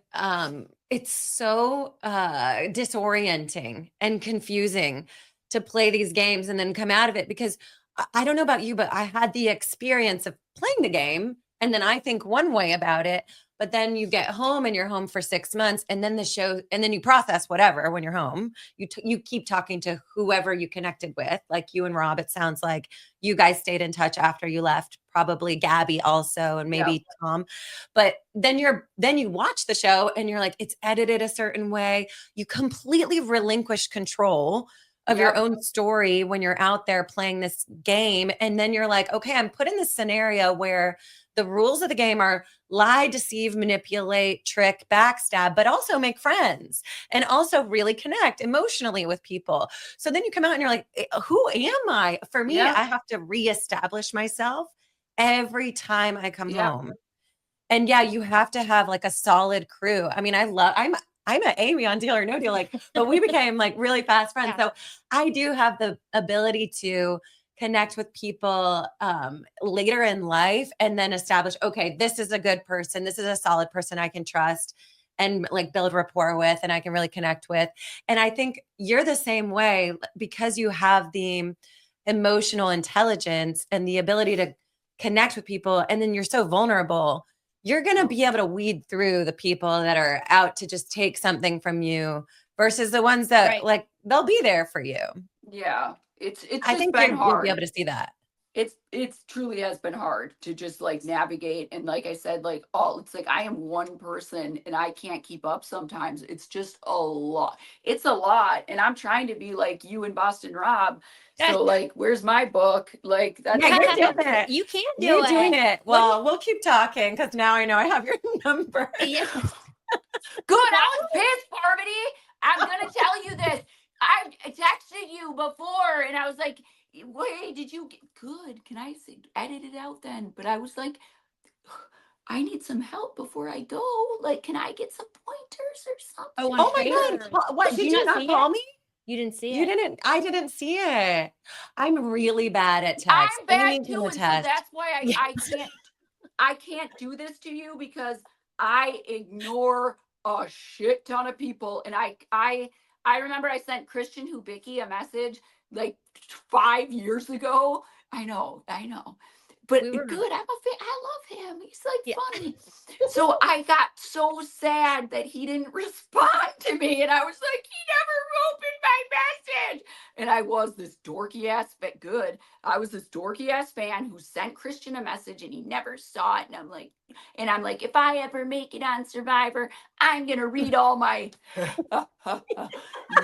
it's so disorienting and confusing to play these games and then come out of it, because I don't know about you, but I had the experience of playing the game and then I think one way about it, but then you get home and you're home for 6 months and then the show, and then you process whatever when you're home. You keep talking to whoever you connected with, like you and Rob. It sounds like you guys stayed in touch after you left, probably Gabby also, and maybe Tom. But then you watch the show and you're like, it's edited a certain way. You completely relinquish control of your own story when you're out there playing this game. And then you're like, okay, I'm put in this scenario where the rules of the game are lie, deceive, manipulate, trick, backstab, but also make friends and also really connect emotionally with people. So then you come out and you're like, who am I? For me, I have to reestablish myself every time I come home. And you have to have like a solid crew. I mean, I met Amy on Deal or No Deal, like, but we became like really fast friends. So I do have the ability to connect with people later in life and then establish, okay, this is a good person. This is a solid person I can trust and like build rapport with and I can really connect with. And I think you're the same way because you have the emotional intelligence and the ability to connect with people. And then you're so vulnerable. You're going to be able to weed through the people that are out to just take something from you versus the ones that like, they'll be there for you. Yeah. It's I think been hard. You'll be able to see that. It's truly has been hard to just like navigate. And like I said, like it's like I am one person and I can't keep up sometimes. It's just a lot. It's a lot. And I'm trying to be like you and Boston Rob. So like, where's my book? Like that's you're doing it. You can do you're it. Doing it. Well, we'll keep talking because now I know I have your number. Yeah. Good. I was pissed, Parvati. I'm gonna tell you this. I texted you before and I was like, wait, did you get good? Can I edit it out then? But I was like, I need some help before I go. Like, can I get some pointers or something? Oh my God. What, did you not call me? You didn't see it? You didn't. I didn't see it. I'm really bad at text. I'm bad too, and so that's why I can't do this to you because I ignore a shit ton of people. And I remember I sent Christian Hubicki a message like 5 years ago. I know. But good, I love him. He's like funny. So I got so sad that he didn't respond to me. And I was like, he never opened my message. And I was this dorky ass fan who sent Christian a message and he never saw it. And I'm like, if I ever make it on Survivor, I'm going to read all my,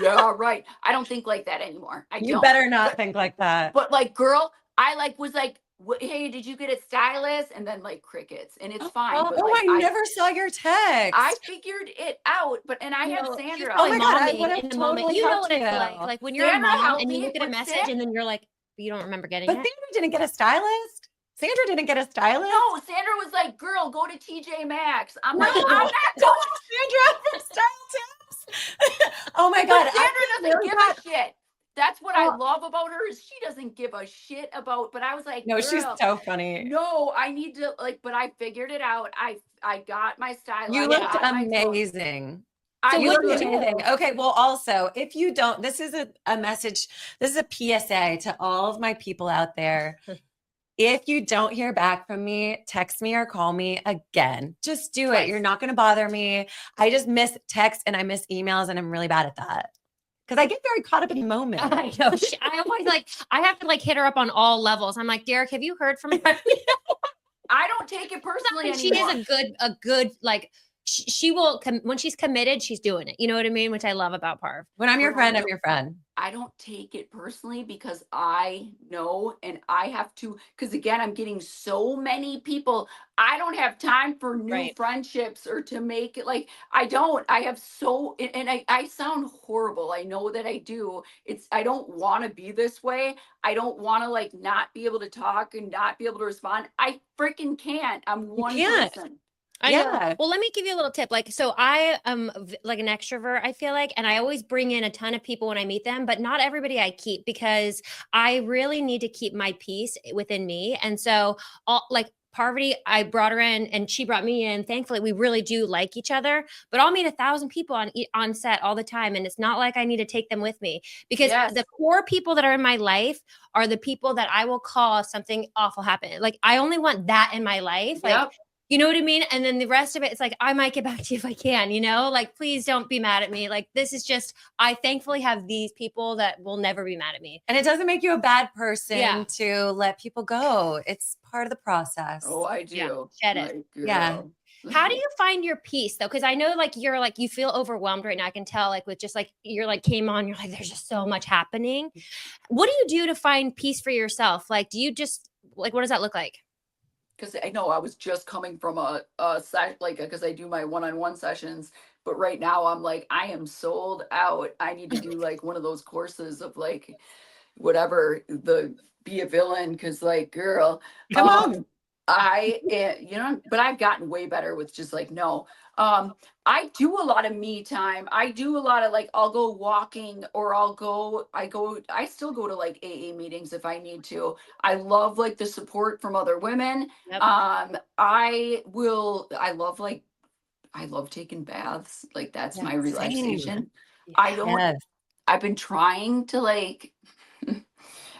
yeah, right. I don't think like that anymore. You better not think like that. But like, girl, I was like, hey, did you get a stylist? And then like crickets, and it's fine. Oh, but like, I never saw your text. I figured it out, but I have Sandra. Oh my God, I would have totally. You know what it's like when you're Sandra a mom and you look at a message and then you're like, you don't remember getting it. But Sandra didn't get a stylist. Sandra didn't get a stylist. No, Sandra was like, "Girl, go to TJ Maxx." I'm like, I'm not going to Sandra for style tips. Oh my God, Sandra doesn't give a shit. that's what I love about her is she doesn't give a shit about, but I was like, No, she's girl, so funny. no, I need to like, but I figured it out. I got my style. You I looked got my tone. amazing. I You look looked good. amazing. Okay, well, also, if you don't, this is a message, this is a PSA to all of my people out there. If you don't hear back from me, text me or call me again. Just do it. You're not going to bother me. I just miss text and I miss emails, and I'm really bad at that because I get very caught up in the moment. I know. I always like, I have to like hit her up on all levels. I'm like, Derek, have you heard from her? I don't take it personally She anymore. is a good, like, she will, when she's committed, she's doing it. You know what I mean? Which I love about Parv. When I'm your friend, I'm your friend. I don't take it personally because I know, and I have to, because again, I'm getting so many people. I don't have time for new friendships or to make it like, I don't. I have so, and I sound horrible. I know that I do. I don't want to be this way. I don't want to like not be able to talk and not be able to respond. I freaking can't. I'm one person. I know. Well, let me give you a little tip. Like, so I am like an extrovert, I feel like, and I always bring in a ton of people when I meet them, but not everybody I keep because I really need to keep my peace within me. And so like Parvati, I brought her in and she brought me in. Thankfully, we really do like each other, but I'll meet 1,000 people on set all the time. And it's not like I need to take them with me because the core people that are in my life are the people that I will call if something awful happened. Like, I only want that in my life. Like, you know what I mean? And then the rest of it, it's like, I might get back to you if I can, you know, like, please don't be mad at me. Like, this is just, I thankfully have these people that will never be mad at me. And it doesn't make you a bad person to let people go. It's part of the process. Oh, I do. Shed it. Yeah. How do you find your peace though? Cause I know like, you're like, you feel overwhelmed right now. I can tell like with just like, you're like came on, you're like, there's just so much happening. What do you do to find peace for yourself? Like, do you just like, what does that look like? Because I know I was just coming from a like, because I do my one-on-one sessions, but right now I'm like, I am sold out. I need to do like one of those courses of like, whatever, be a villain. Cause like, girl, come on. you know, but I've gotten way better with just like, no, I do a lot of me time. I do a lot of like, I'll go walking or I still go to like AA meetings if I need to. I love like the support from other women. I love taking baths. Like that's my relaxation. I've been trying to like,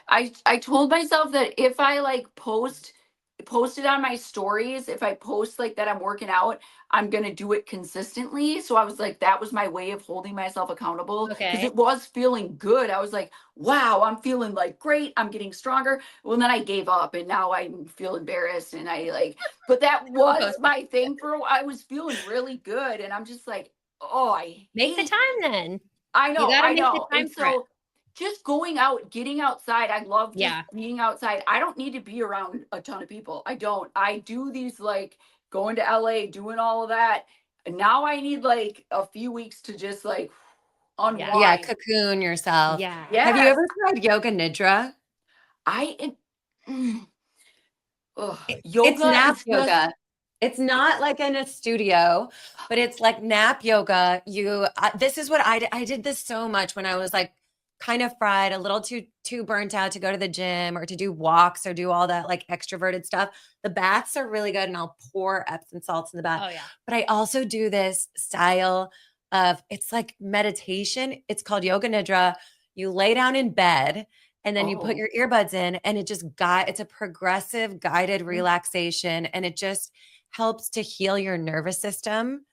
I told myself that if I like post it on my stories, if I post like that I'm working out, I'm going to do it consistently. So I was like, that was my way of holding myself accountable because it was feeling good. I was like, wow, I'm feeling like great. I'm getting stronger. Well, then I gave up and now I feel embarrassed and I like, but that was my thing for a while. I was feeling really good. And I'm just like, oh, I make the time then. I know. And so just going out, getting outside. I love just being outside. I don't need to be around a ton of people. I don't. I do these like going to LA, doing all of that. And now I need like a few weeks to just like unwind. Yeah, cocoon yourself. Yeah. Have you ever tried yoga nidra? Yoga. It's nap yoga. It's not like in a studio, but it's like nap yoga. This is what I did this so much when I was like kind of fried, a little too burnt out to go to the gym or to do walks or do all that like extroverted stuff. The baths are really good and I'll pour Epsom salts in the bath. Oh yeah. But I also do this style of, it's like meditation. It's called yoga nidra. You lay down in bed and then you put your earbuds in and it's a progressive guided relaxation. And it just helps to heal your nervous system.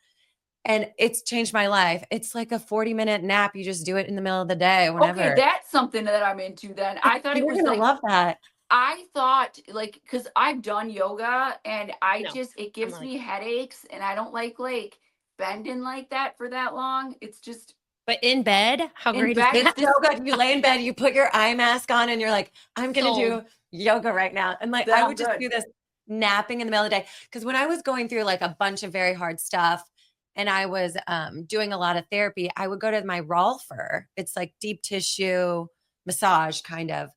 And it's changed my life. It's like a 40-minute nap. You just do it in the middle of the day, whenever. Okay, that's something that I'm into then. I thought it was like, love that. I thought like, cause I've done yoga and it gives me headaches and I don't like bending like that for that long. It's just. But in bed, how great is that? It's so good. You lay in bed, you put your eye mask on and you're like, I'm going to do yoga right now. And like, I would just do this napping in the middle of the day. Cause when I was going through like a bunch of very hard stuff, and I was doing a lot of therapy, I would go to my Rolfer. It's like deep tissue massage kind of.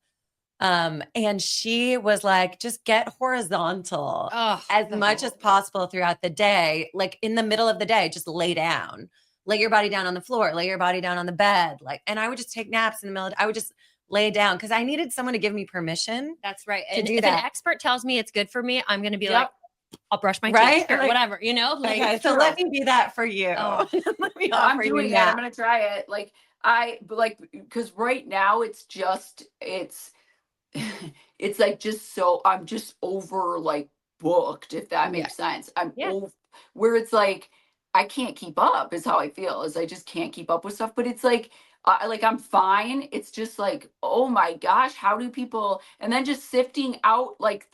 And she was like, just get horizontal as much as possible throughout the day. Like in the middle of the day, just lay down. lay your body down on the floor, lay your body down on the bed. Like, and I would just take naps in the middle of, I would just lay down because I needed someone to give me permission. That's right. To And do if that. an expert tells me it's good for me, I'm going to be Yep. like, I'll brush my Right? teeth or Like- whatever, you know? Like, Okay, so let me be that for you. Oh. Let me I'm offer you doing it. that. I'm gonna try it. Like because right now it's it's like just so I'm just over like booked, if that makes sense. I'm Yeah. over where it's like I can't keep up is how I feel, is I just can't keep up with stuff. But it's like I'm fine. It's just like, oh my gosh, how do people, and then just sifting out like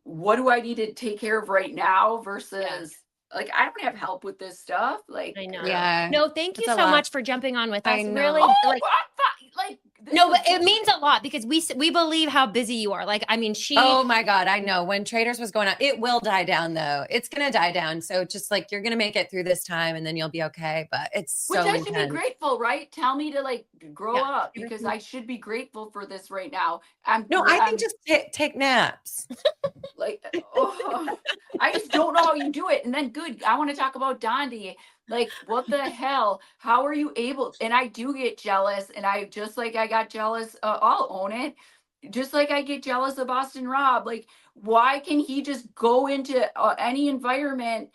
what do I need to take care of right now versus like I don't have help with this stuff. Like I know. Yeah. No, thank you It's a so lot. much for jumping on with us. I know. Really, oh, like, I'm fine. Like this no, but is- it means a lot because we believe how busy you are. Like, I mean, Oh my God, I know. When Traitors was going on, it will die down though. It's gonna die down. So just like you're gonna make it through this time and then you'll be okay. But it's which so I should be intense. grateful, right? Tell me to like grow Yeah. up because I should be grateful for this right now. No, I think just take naps. like, oh, I just don't know how you do it. And then good, I want to talk about Dondi. Like, what the hell? How are you able? And I do get jealous, and I just like I got jealous. I'll own it. Just like I get jealous of Boston Rob. Like, why can he just go into any environment,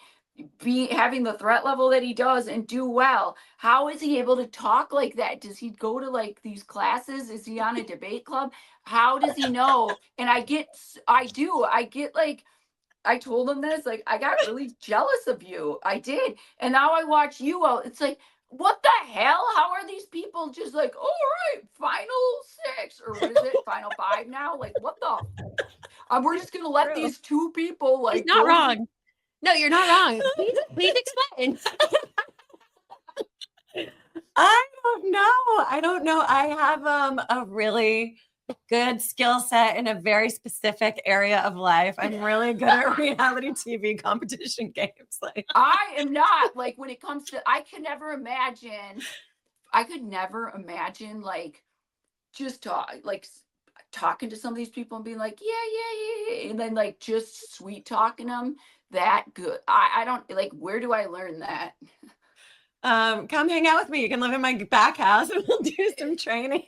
be having the threat level that he does, and do well? How is he able to talk like that? Does he go to like these classes? Is he on a debate club? How does he know? And I get like, I told him this, like, I got really jealous of you. I did. And now I watch you out. It's like, what the hell? How are these people just like, all right, final 6 or what is it? Final 5 now? Like, what the? We're just going to let these two people like. He's not go- wrong. No, you're not wrong. Please explain. I don't know. I don't know. I have a really good skill set in a very specific area of life. I'm really good at reality TV competition games. Like I am not like when it comes to, I could never imagine like just talking to some of these people and being like, yeah. And then like just sweet talking them that good. I don't like, where do I learn that? come hang out with me. You can live in my back house and we'll do some training.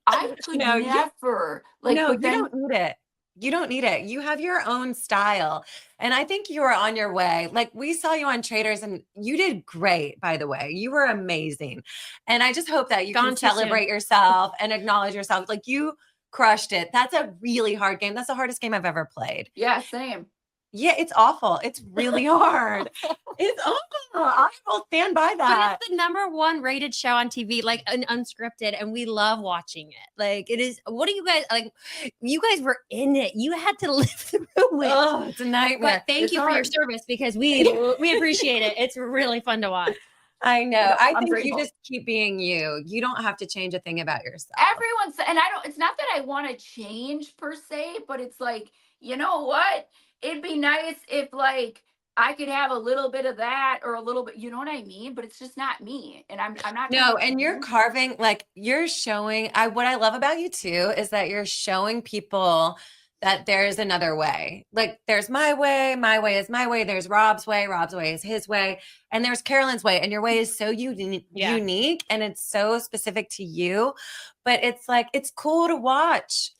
I could never like, no, but you then don't need it. You don't need it. You have your own style. And I think you are on your way. Like we saw you on Traitors and you did great, by the way. You were amazing. And I just hope that you can celebrate yourself and acknowledge yourself. Like you crushed it. That's a really hard game. That's the hardest game I've ever played. yeah, same. Yeah, it's awful. It's really hard. It's awful. I will stand by that. But it's the #1 rated show on TV, like unscripted, and we love watching it. Like it is. What do you guys like? You guys were in it. You had to live through it. Oh, it's a nightmare. But thank you for your service because we appreciate it. It's really fun to watch. I know. I think grateful. you just keep being you. You don't have to change a thing about yourself. Everyone's, and I don't, it's not that I want to change per se, but it's like, you know what? It'd be nice if like I could have a little bit of that or a little bit, you know what I mean? But it's just not me. And I'm not. No, and you're carving, like you're showing, what I love about you too is that you're showing people that there's another way. Like there's my way is my way. There's Rob's way is his way. And there's Carolyn's way. And your way is so unique and it's so specific to you. But it's like, it's cool to watch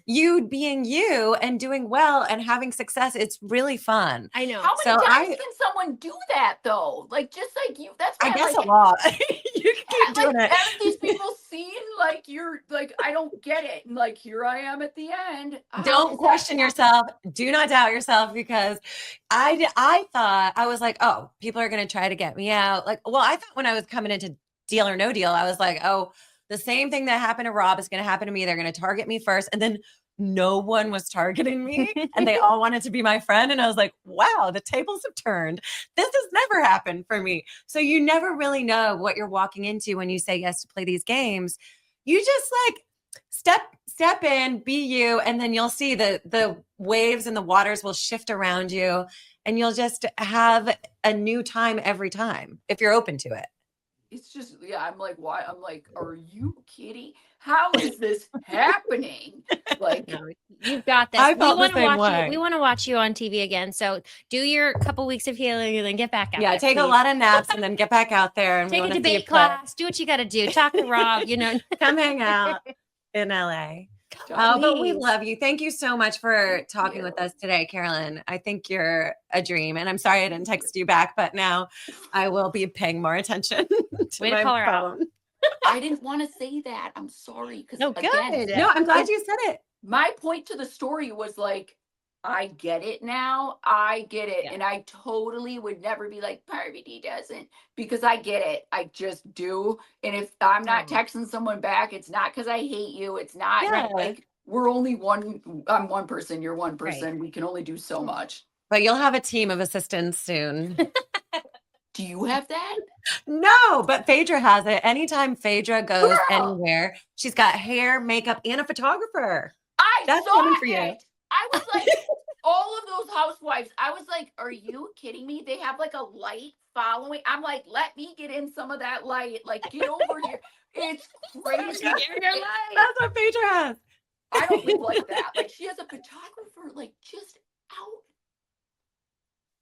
you being you and doing well and having success. It's really fun. I know. How many times can someone do that though? Like just like you, that's I guess like, a lot. You can keep doing it. Haven't these people seen like you're like, I don't get it. And like here I am at the end. Don't question yourself. Do not doubt yourself because I thought, I was like, oh, people are going to try to get me out. Like, well, I thought when I was coming into Deal or No Deal, I was like, oh, the same thing that happened to Rob is going to happen to me. They're going to target me first. And then no one was targeting me and they all wanted to be my friend. And I was like, wow, the tables have turned. This has never happened for me. So you never really know what you're walking into when you say yes to play these games. You just like step in, be you, and then you'll see the waves and the waters will shift around you and you'll just have a new time every time if you're open to it. it's just, yeah, I'm like, why? I'm like, are you kidding? How is this happening? Like, No, you've got this. I We felt the want to same watch way. you. We want to watch you on TV again. So do your couple weeks of healing and then get back out. Yeah, there, take a please. lot of naps and then get back out there. And Take we a want to see you debate play. class. Do what you got to do. Talk to Rob. Come hang out in LA. But we love you. Thank you so much for talking with us today, Carolyn. I think you're a dream. And I'm sorry I didn't text you back, but now I will be paying more attention to Way to my call her phone. out. I didn't want to say that. I'm sorry. Because No, again, good. No, I'm glad you said it. my point to the story was like, I get it now. I get it. Yeah. And I totally would never be like, Parvati doesn't, because I get it. I just do. And if I'm not texting someone back, it's not because I hate you. It's not like we're only one. I'm one person. You're one person. Right. We can only do so much. But you'll have a team of assistants soon. Do you have that? No, but Phaedra has it. Anytime Phaedra goes anywhere, she's got hair, makeup, and a photographer. That's saw for you. I was like, all of those housewives, I was like, are you kidding me? They have like a light following. I'm like, let me get in some of that light. Like, get over here. It's crazy. That's what Phaedra has. I don't live like that. Like, she has a photographer, like, just out.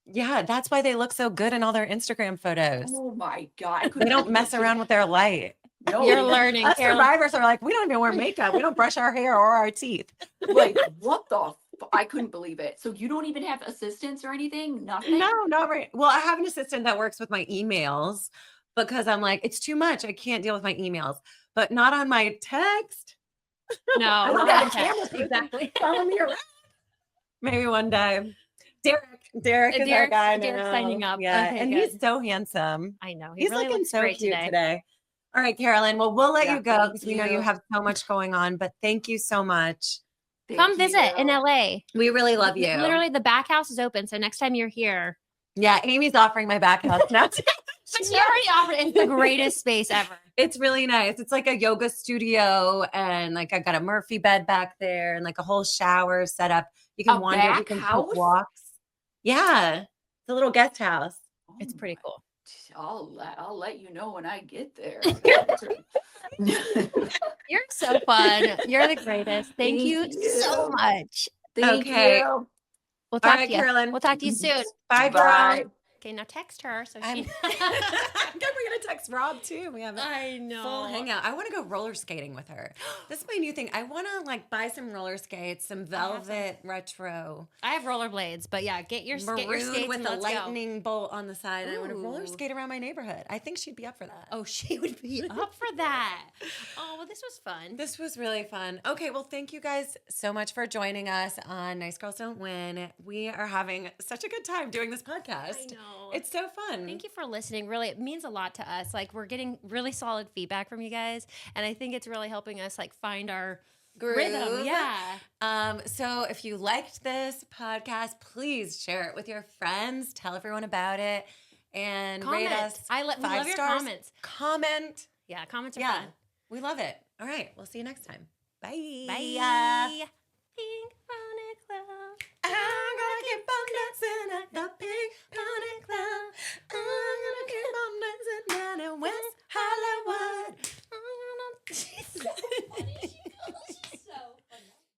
Yeah, that's why they look so good in all their Instagram photos. Oh my God. They don't mess around with their light. No, you're learning. Us survivors are like, we don't even wear makeup. We don't brush our hair or our teeth. Like, what the? I couldn't believe it. So you don't even have assistants or anything? Nothing? No, not right. Well, I have an assistant that works with my emails because I'm like, it's too much. I can't deal with my emails, but not on my text. No, not on text. Exactly. Follow me around. Maybe one day. Derek is our guy now. Derek's signing up. Yeah, Okay, and good. he's so handsome. I know. He's really looking looks so great cute today. All right, Carolyn. Well, we'll let you go because we know you have so much going on, but thank you so much. Come visit in LA. We really love you. Literally, the back house is open. So next time you're here. Yeah, Amy's offering my back house now. She already offered. It's the greatest space ever. It's really nice. It's like a yoga studio, and like I got a Murphy bed back there, and like a whole shower set up. You can wander. You can take walks. Yeah, it's a little guest house. Oh, it's pretty cool. I'll let you know when I get there. You're so fun. You're the greatest. Thank you so much. Thank you. We'll talk to you, Carolyn. We'll talk to you soon. Bye, girl. Okay, now text her. So I'm she. we're gonna text Rob too. We have I know. Full hangout. I want to go roller skating with her. This is my new thing. I want to like buy some roller skates, some velvet retro. I have rollerblades, but yeah, get your maroon skates with a lightning bolt on the side. And I want to roller skate around my neighborhood. I think she'd be up for that. Oh, she would be up for that. Oh, well, this was fun. This was really fun. Okay, well, thank you guys so much for joining us on Nice Girls Don't Win. We are having such a good time doing this podcast. I know. It's so fun. Thank you for listening. Really, it means a lot to us. Like, we're getting really solid feedback from you guys, and I think it's really helping us like find our rhythm. Yeah. So if you liked this podcast, please share it with your friends. Tell everyone about it, and rate us. We love 5 your stars. comments. Comment. Yeah, comments are fun. We love it. All right, we'll see you next time. Bye. Bye. Bing.